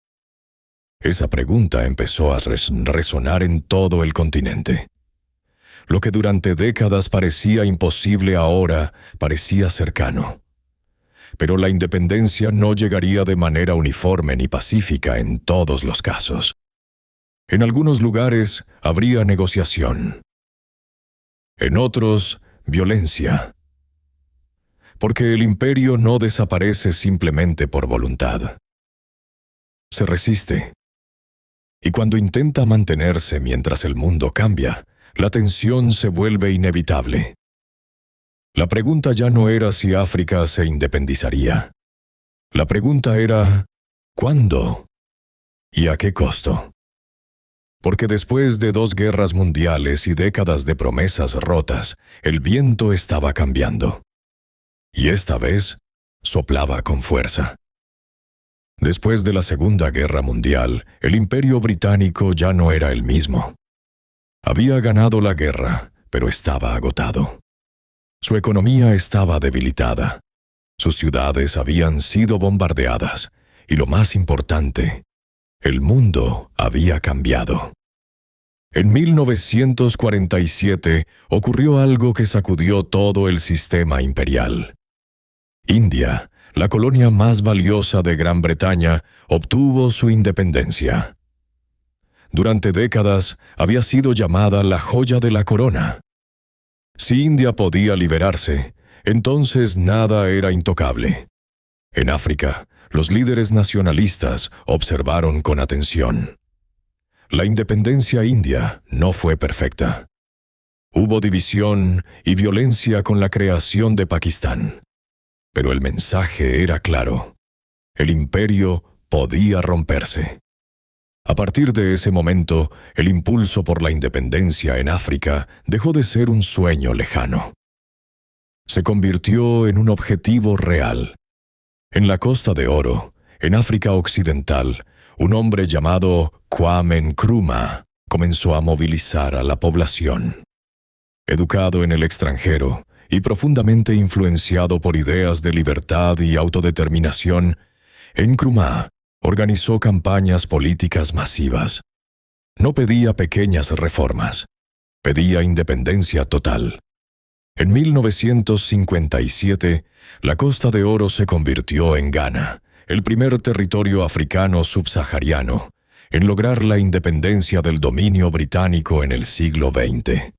Esa pregunta empezó a resonar en todo el continente. Lo que durante décadas parecía imposible ahora parecía cercano. Pero la independencia no llegaría de manera uniforme ni pacífica en todos los casos. En algunos lugares habría negociación. En otros, violencia. Porque el imperio no desaparece simplemente por voluntad. Se resiste. Y cuando intenta mantenerse mientras el mundo cambia, la tensión se vuelve inevitable. La pregunta ya no era si África se independizaría. La pregunta era, ¿cuándo? ¿Y a qué costo? Porque después de 2 guerras mundiales y décadas de promesas rotas, el viento estaba cambiando. Y esta vez, soplaba con fuerza. Después de la Segunda Guerra Mundial, el Imperio Británico ya no era el mismo. Había ganado la guerra, pero estaba agotado. Su economía estaba debilitada. Sus ciudades habían sido bombardeadas. Y lo más importante, el mundo había cambiado. En 1947 ocurrió algo que sacudió todo el sistema imperial. India, la colonia más valiosa de Gran Bretaña, obtuvo su independencia. Durante décadas había sido llamada la joya de la corona. Si India podía liberarse, entonces nada era intocable. En África, los líderes nacionalistas observaron con atención. La independencia india no fue perfecta. Hubo división y violencia con la creación de Pakistán. Pero el mensaje era claro. El imperio podía romperse. A partir de ese momento, el impulso por la independencia en África dejó de ser un sueño lejano. Se convirtió en un objetivo real. En la Costa de Oro, en África Occidental, un hombre llamado Kwame Nkrumah comenzó a movilizar a la población. Educado en el extranjero y profundamente influenciado por ideas de libertad y autodeterminación, Nkrumah organizó campañas políticas masivas. No pedía pequeñas reformas, pedía independencia total. En 1957, la Costa de Oro se convirtió en Ghana, el primer territorio africano subsahariano, en lograr la independencia del dominio británico en el siglo XX.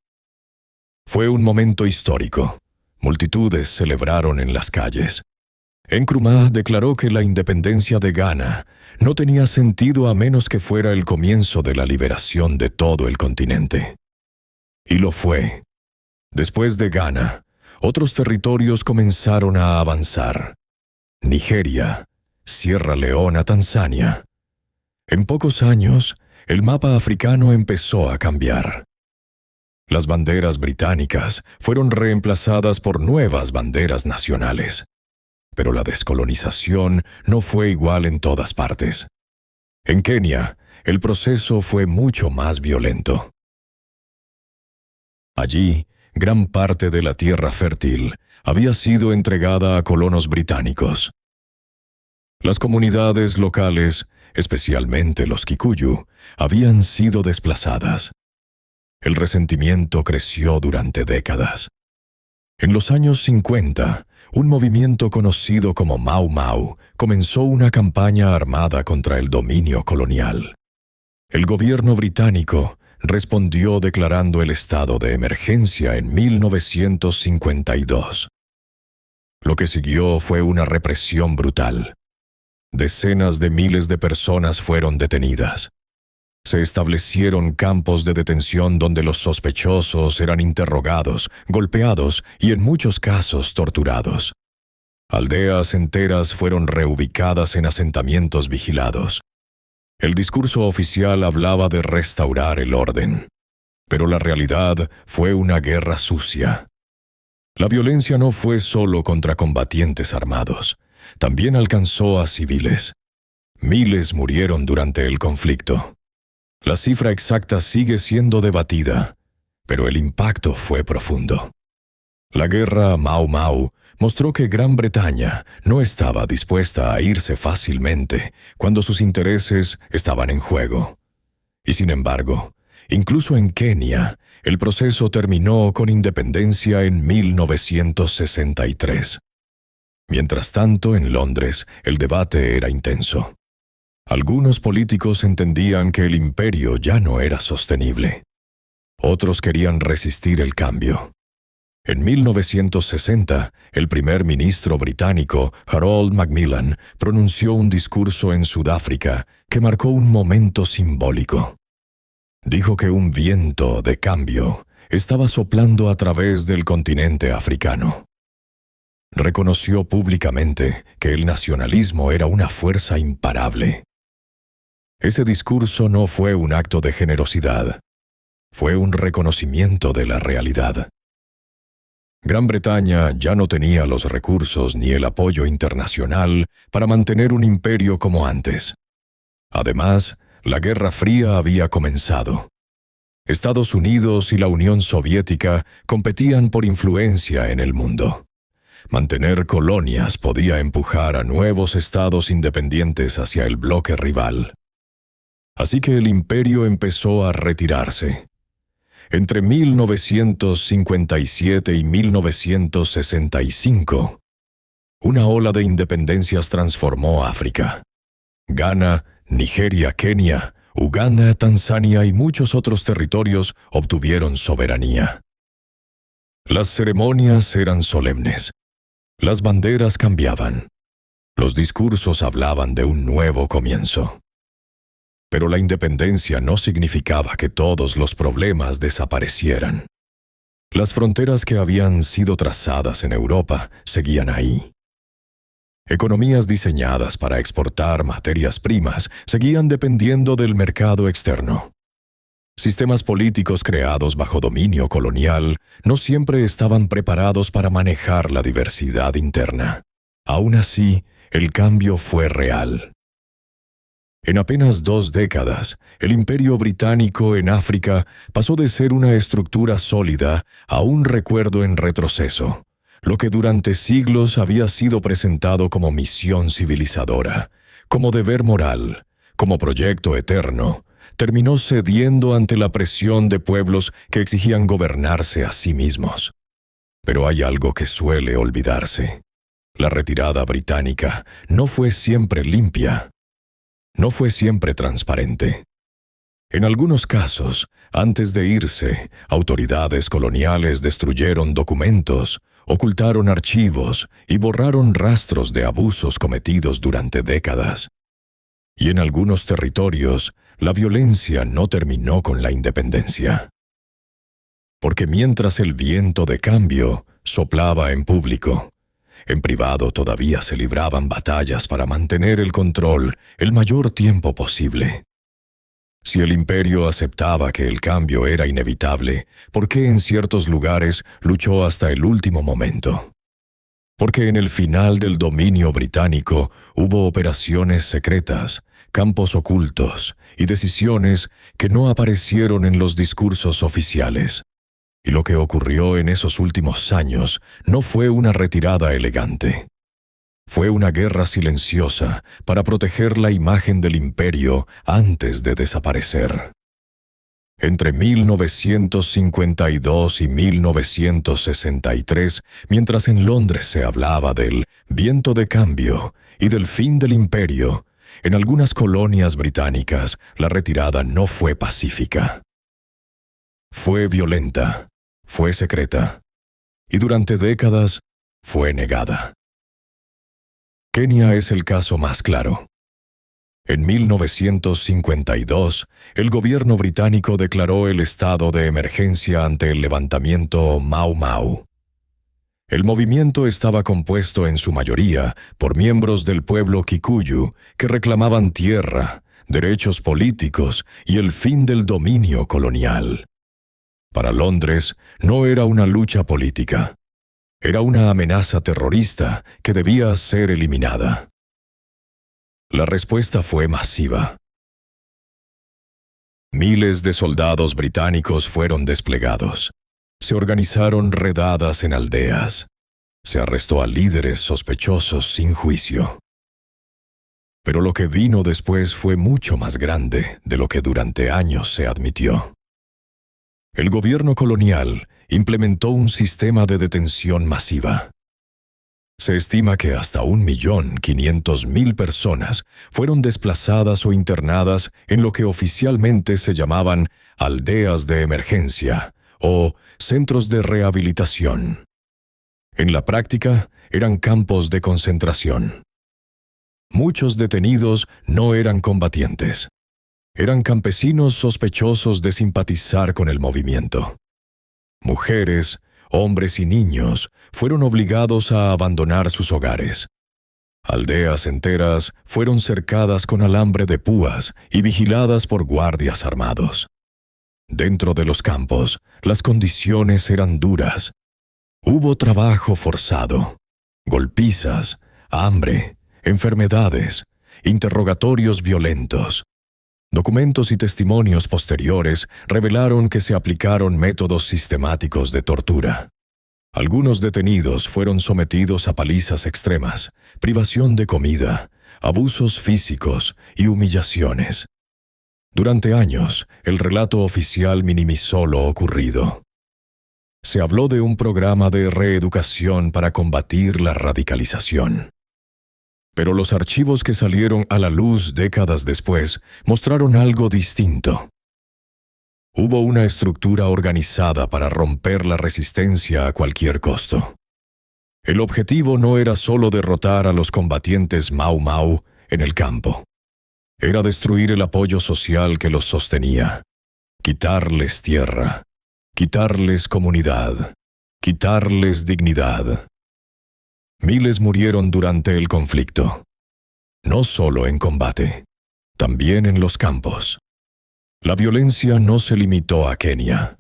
Fue un momento histórico. Multitudes celebraron en las calles. Nkrumah declaró que la independencia de Ghana no tenía sentido a menos que fuera el comienzo de la liberación de todo el continente. Y lo fue. Después de Ghana, otros territorios comenzaron a avanzar. Nigeria, Sierra Leona, Tanzania. En pocos años, el mapa africano empezó a cambiar. Las banderas británicas fueron reemplazadas por nuevas banderas nacionales. Pero la descolonización no fue igual en todas partes. En Kenia, el proceso fue mucho más violento. Allí, gran parte de la tierra fértil había sido entregada a colonos británicos. Las comunidades locales, especialmente los Kikuyu, habían sido desplazadas. El resentimiento creció durante décadas. En los años 50, un movimiento conocido como Mau Mau comenzó una campaña armada contra el dominio colonial. El gobierno británico respondió declarando el estado de emergencia en 1952. Lo que siguió fue una represión brutal. Decenas de miles de personas fueron detenidas. Se establecieron campos de detención donde los sospechosos eran interrogados, golpeados y en muchos casos torturados. Aldeas enteras fueron reubicadas en asentamientos vigilados. El discurso oficial hablaba de restaurar el orden, pero la realidad fue una guerra sucia. La violencia no fue solo contra combatientes armados, también alcanzó a civiles. Miles murieron durante el conflicto. La cifra exacta sigue siendo debatida, pero el impacto fue profundo. La guerra Mau Mau mostró que Gran Bretaña no estaba dispuesta a irse fácilmente cuando sus intereses estaban en juego. Y sin embargo, incluso en Kenia, el proceso terminó con independencia en 1963. Mientras tanto, en Londres, el debate era intenso. Algunos políticos entendían que el imperio ya no era sostenible. Otros querían resistir el cambio. En 1960, el primer ministro británico, Harold Macmillan, pronunció un discurso en Sudáfrica que marcó un momento simbólico. Dijo que un viento de cambio estaba soplando a través del continente africano. Reconoció públicamente que el nacionalismo era una fuerza imparable. Ese discurso no fue un acto de generosidad, fue un reconocimiento de la realidad. Gran Bretaña ya no tenía los recursos ni el apoyo internacional para mantener un imperio como antes. Además, la Guerra Fría había comenzado. Estados Unidos y la Unión Soviética competían por influencia en el mundo. Mantener colonias podía empujar a nuevos estados independientes hacia el bloque rival. Así que el imperio empezó a retirarse. Entre 1957 y 1965, una ola de independencias transformó África. Ghana, Nigeria, Kenia, Uganda, Tanzania y muchos otros territorios obtuvieron soberanía. Las ceremonias eran solemnes. Las banderas cambiaban. Los discursos hablaban de un nuevo comienzo. Pero la independencia no significaba que todos los problemas desaparecieran. Las fronteras que habían sido trazadas en Europa seguían ahí. Economías diseñadas para exportar materias primas seguían dependiendo del mercado externo. Sistemas políticos creados bajo dominio colonial no siempre estaban preparados para manejar la diversidad interna. Aún así, el cambio fue real. En apenas 2 décadas, el Imperio Británico en África pasó de ser una estructura sólida a un recuerdo en retroceso, lo que durante siglos había sido presentado como misión civilizadora, como deber moral, como proyecto eterno, terminó cediendo ante la presión de pueblos que exigían gobernarse a sí mismos. Pero hay algo que suele olvidarse. La retirada británica no fue siempre limpia. No fue siempre transparente. En algunos casos, antes de irse, autoridades coloniales destruyeron documentos, ocultaron archivos y borraron rastros de abusos cometidos durante décadas. Y en algunos territorios, la violencia no terminó con la independencia. Porque mientras el viento de cambio soplaba en público, en privado todavía se libraban batallas para mantener el control el mayor tiempo posible. Si el imperio aceptaba que el cambio era inevitable, ¿por qué en ciertos lugares luchó hasta el último momento? Porque en el final del dominio británico hubo operaciones secretas, campos ocultos y decisiones que no aparecieron en los discursos oficiales. Y lo que ocurrió en esos últimos años no fue una retirada elegante. Fue una guerra silenciosa para proteger la imagen del imperio antes de desaparecer. Entre 1952 y 1963, mientras en Londres se hablaba del viento de cambio y del fin del imperio, en algunas colonias británicas la retirada no fue pacífica. Fue violenta, fue secreta, y durante décadas fue negada. Kenia es el caso más claro. En 1952, el gobierno británico declaró el estado de emergencia ante el levantamiento Mau Mau. El movimiento estaba compuesto en su mayoría por miembros del pueblo Kikuyu que reclamaban tierra, derechos políticos y el fin del dominio colonial. Para Londres no era una lucha política. Era una amenaza terrorista que debía ser eliminada. La respuesta fue masiva. Miles de soldados británicos fueron desplegados. Se organizaron redadas en aldeas. Se arrestó a líderes sospechosos sin juicio. Pero lo que vino después fue mucho más grande de lo que durante años se admitió. El gobierno colonial implementó un sistema de detención masiva. Se estima que hasta 1.500.000 personas fueron desplazadas o internadas en lo que oficialmente se llamaban aldeas de emergencia o centros de rehabilitación. En la práctica, eran campos de concentración. Muchos detenidos no eran combatientes. Eran campesinos sospechosos de simpatizar con el movimiento. Mujeres, hombres y niños fueron obligados a abandonar sus hogares. Aldeas enteras fueron cercadas con alambre de púas y vigiladas por guardias armados. Dentro de los campos, las condiciones eran duras. Hubo trabajo forzado, golpizas, hambre, enfermedades, interrogatorios violentos. Documentos y testimonios posteriores revelaron que se aplicaron métodos sistemáticos de tortura. Algunos detenidos fueron sometidos a palizas extremas, privación de comida, abusos físicos y humillaciones. Durante años, el relato oficial minimizó lo ocurrido. Se habló de un programa de reeducación para combatir la radicalización. Pero los archivos que salieron a la luz décadas después mostraron algo distinto. Hubo una estructura organizada para romper la resistencia a cualquier costo. El objetivo no era solo derrotar a los combatientes Mau Mau en el campo. Era destruir el apoyo social que los sostenía, quitarles tierra, quitarles comunidad, quitarles dignidad. Miles murieron durante el conflicto, no solo en combate, también en los campos. La violencia no se limitó a Kenia.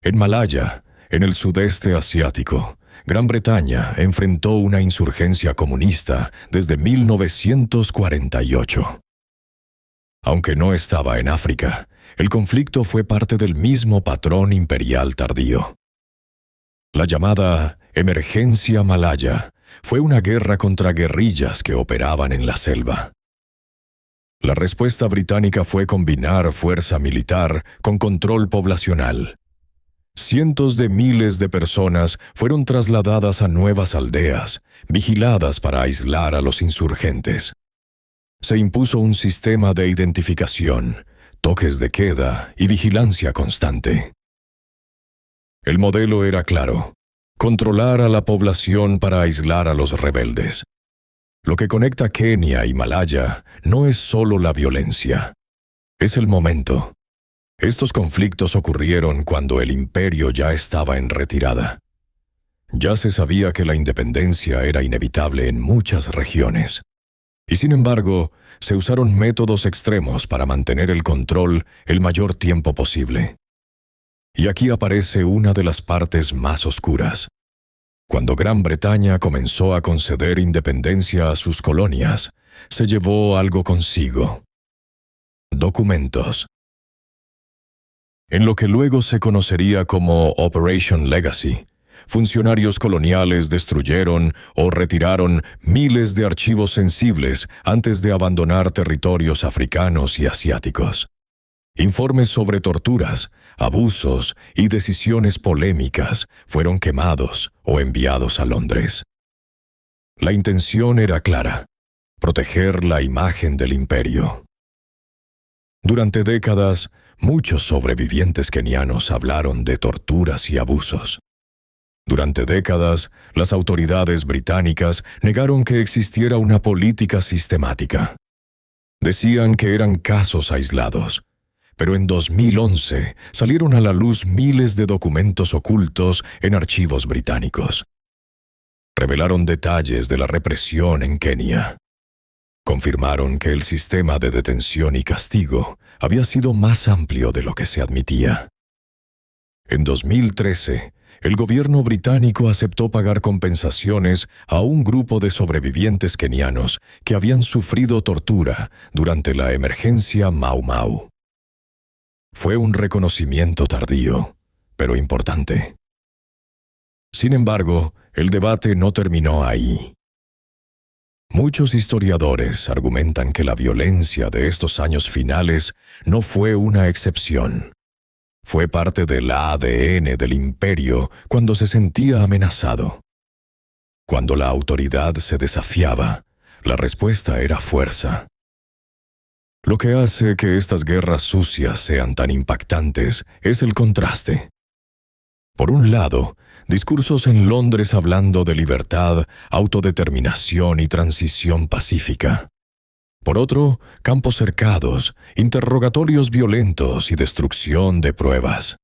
En Malaya, en el sudeste asiático, Gran Bretaña enfrentó una insurgencia comunista desde 1948. Aunque no estaba en África, el conflicto fue parte del mismo patrón imperial tardío. La llamada Emergencia Malaya fue una guerra contra guerrillas que operaban en la selva. La respuesta británica fue combinar fuerza militar con control poblacional. Cientos de miles de personas fueron trasladadas a nuevas aldeas, vigiladas para aislar a los insurgentes. Se impuso un sistema de identificación, toques de queda y vigilancia constante. El modelo era claro: controlar a la población para aislar a los rebeldes. Lo que conecta Kenia y Malaya no es solo la violencia, es el momento. Estos conflictos ocurrieron cuando el imperio ya estaba en retirada. Ya se sabía que la independencia era inevitable en muchas regiones. Y sin embargo, se usaron métodos extremos para mantener el control el mayor tiempo posible. Y aquí aparece una de las partes más oscuras. Cuando Gran Bretaña comenzó a conceder independencia a sus colonias, se llevó algo consigo: documentos. En lo que luego se conocería como Operation Legacy, funcionarios coloniales destruyeron o retiraron miles de archivos sensibles antes de abandonar territorios africanos y asiáticos. Informes sobre torturas, abusos y decisiones polémicas fueron quemados o enviados a Londres. La intención era clara: proteger la imagen del imperio. Durante décadas, muchos sobrevivientes kenianos hablaron de torturas y abusos. Durante décadas, las autoridades británicas negaron que existiera una política sistemática. Decían que eran casos aislados, pero en 2011 salieron a la luz miles de documentos ocultos en archivos británicos. Revelaron detalles de la represión en Kenia. Confirmaron que el sistema de detención y castigo había sido más amplio de lo que se admitía. En 2013, el gobierno británico aceptó pagar compensaciones a un grupo de sobrevivientes kenianos que habían sufrido tortura durante la emergencia Mau Mau. Fue un reconocimiento tardío, pero importante. Sin embargo, el debate no terminó ahí. Muchos historiadores argumentan que la violencia de estos años finales no fue una excepción. Fue parte del ADN del imperio cuando se sentía amenazado. Cuando la autoridad se desafiaba, la respuesta era fuerza. Lo que hace que estas guerras sucias sean tan impactantes es el contraste. Por un lado, discursos en Londres hablando de libertad, autodeterminación y transición pacífica. Por otro, campos cercados, interrogatorios violentos y destrucción de pruebas.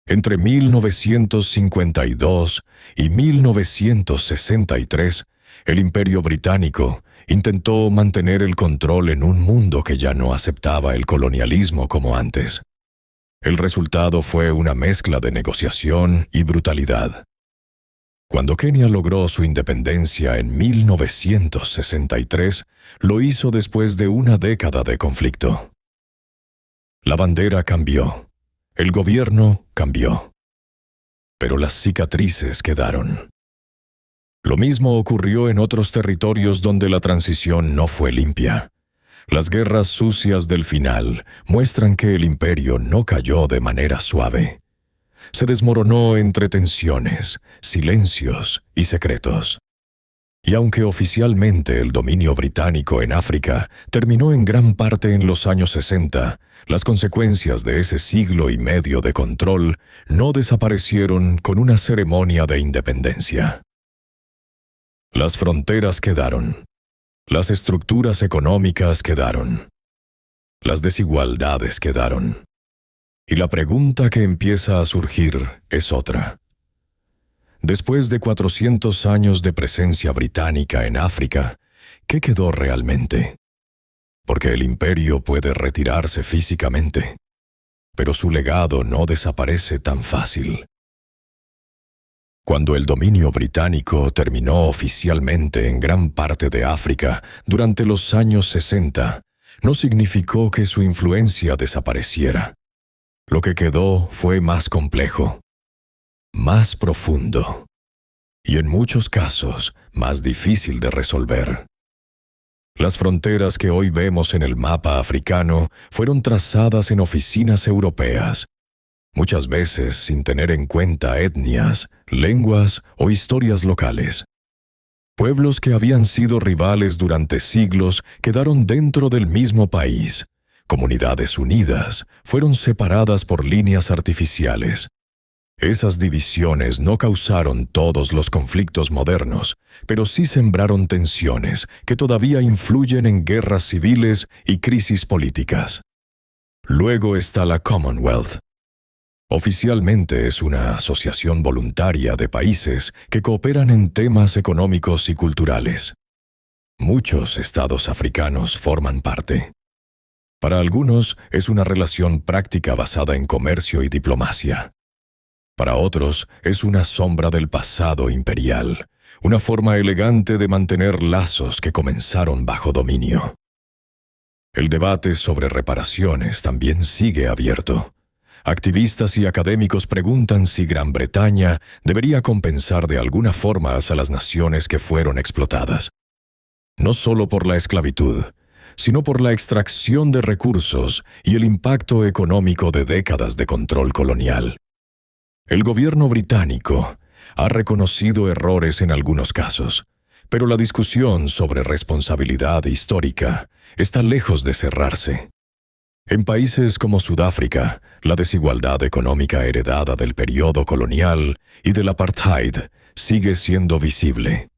Entre 1952 y 1963, el Imperio Británico intentó mantener el control en un mundo que ya no aceptaba el colonialismo como antes. El resultado fue una mezcla de negociación y brutalidad. Cuando Kenia logró su independencia en 1963, lo hizo después de una década de conflicto. La bandera cambió, el gobierno cambió, pero las cicatrices quedaron. Lo mismo ocurrió en otros territorios donde la transición no fue limpia. Las guerras sucias del final muestran que el imperio no cayó de manera suave. Se desmoronó entre tensiones, silencios y secretos. Y aunque oficialmente el dominio británico en África terminó en gran parte en los años 60, las consecuencias de ese siglo y medio de control no desaparecieron con una ceremonia de independencia. Las fronteras quedaron. Las estructuras económicas quedaron. Las desigualdades quedaron. Y la pregunta que empieza a surgir es otra. Después de 400 años de presencia británica en África, ¿qué quedó realmente? Porque el imperio puede retirarse físicamente, pero su legado no desaparece tan fácil. Cuando el dominio británico terminó oficialmente en gran parte de África durante los años 60, no significó que su influencia desapareciera. Lo que quedó fue más complejo, más profundo, y en muchos casos más difícil de resolver. Las fronteras que hoy vemos en el mapa africano fueron trazadas en oficinas europeas, muchas veces sin tener en cuenta etnias, lenguas o historias locales. Pueblos que habían sido rivales durante siglos quedaron dentro del mismo país. Comunidades unidas fueron separadas por líneas artificiales. Esas divisiones no causaron todos los conflictos modernos, pero sí sembraron tensiones que todavía influyen en guerras civiles y crisis políticas. Luego está la Commonwealth. Oficialmente es una asociación voluntaria de países que cooperan en temas económicos y culturales. Muchos estados africanos forman parte. Para algunos es una relación práctica basada en comercio y diplomacia. Para otros es una sombra del pasado imperial, una forma elegante de mantener lazos que comenzaron bajo dominio. El debate sobre reparaciones también sigue abierto. Activistas y académicos preguntan si Gran Bretaña debería compensar de alguna forma a las naciones que fueron explotadas. No solo por la esclavitud, sino por la extracción de recursos y el impacto económico de décadas de control colonial. El gobierno británico ha reconocido errores en algunos casos, pero la discusión sobre responsabilidad histórica está lejos de cerrarse. En países como Sudáfrica, la desigualdad económica heredada del periodo colonial y del apartheid sigue siendo visible.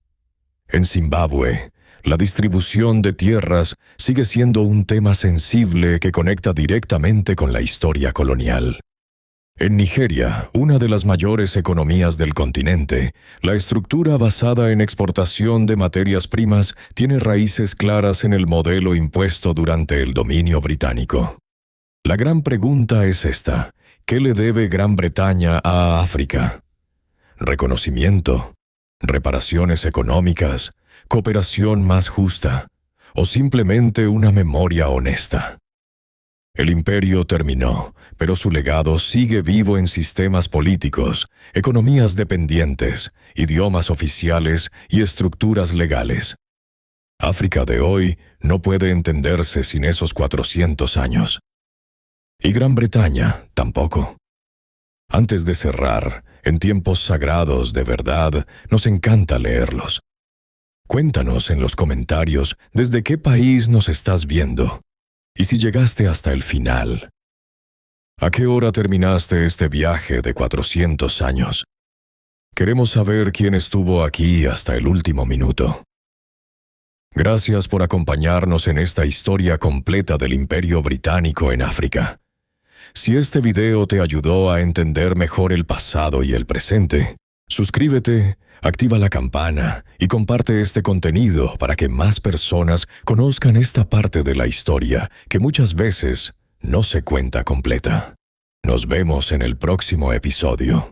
En Zimbabue, La distribución de tierras sigue siendo un tema sensible que conecta directamente con la historia colonial. En Nigeria, una de las mayores economías del continente, la estructura basada en exportación de materias primas tiene raíces claras en el modelo impuesto durante el dominio británico. La gran pregunta es esta: ¿qué le debe Gran Bretaña a África? ¿Reconocimiento? ¿Reparaciones económicas? ¿Cooperación más justa? ¿O simplemente una memoria honesta? El imperio terminó, pero su legado sigue vivo en sistemas políticos, economías dependientes, idiomas oficiales y estructuras legales. África de hoy no puede entenderse sin esos 400 años. Y Gran Bretaña tampoco. Antes de cerrar, en tiempos sagrados de verdad, nos encanta leerlos. Cuéntanos en los comentarios desde qué país nos estás viendo. Y si llegaste hasta el final, ¿a qué hora terminaste este viaje de 400 años? Queremos saber quién estuvo aquí hasta el último minuto. Gracias por acompañarnos en esta historia completa del Imperio Británico en África. Si este video te ayudó a entender mejor el pasado y el presente, suscríbete, activa la campana y comparte este contenido para que más personas conozcan esta parte de la historia que muchas veces no se cuenta completa. Nos vemos en el próximo episodio.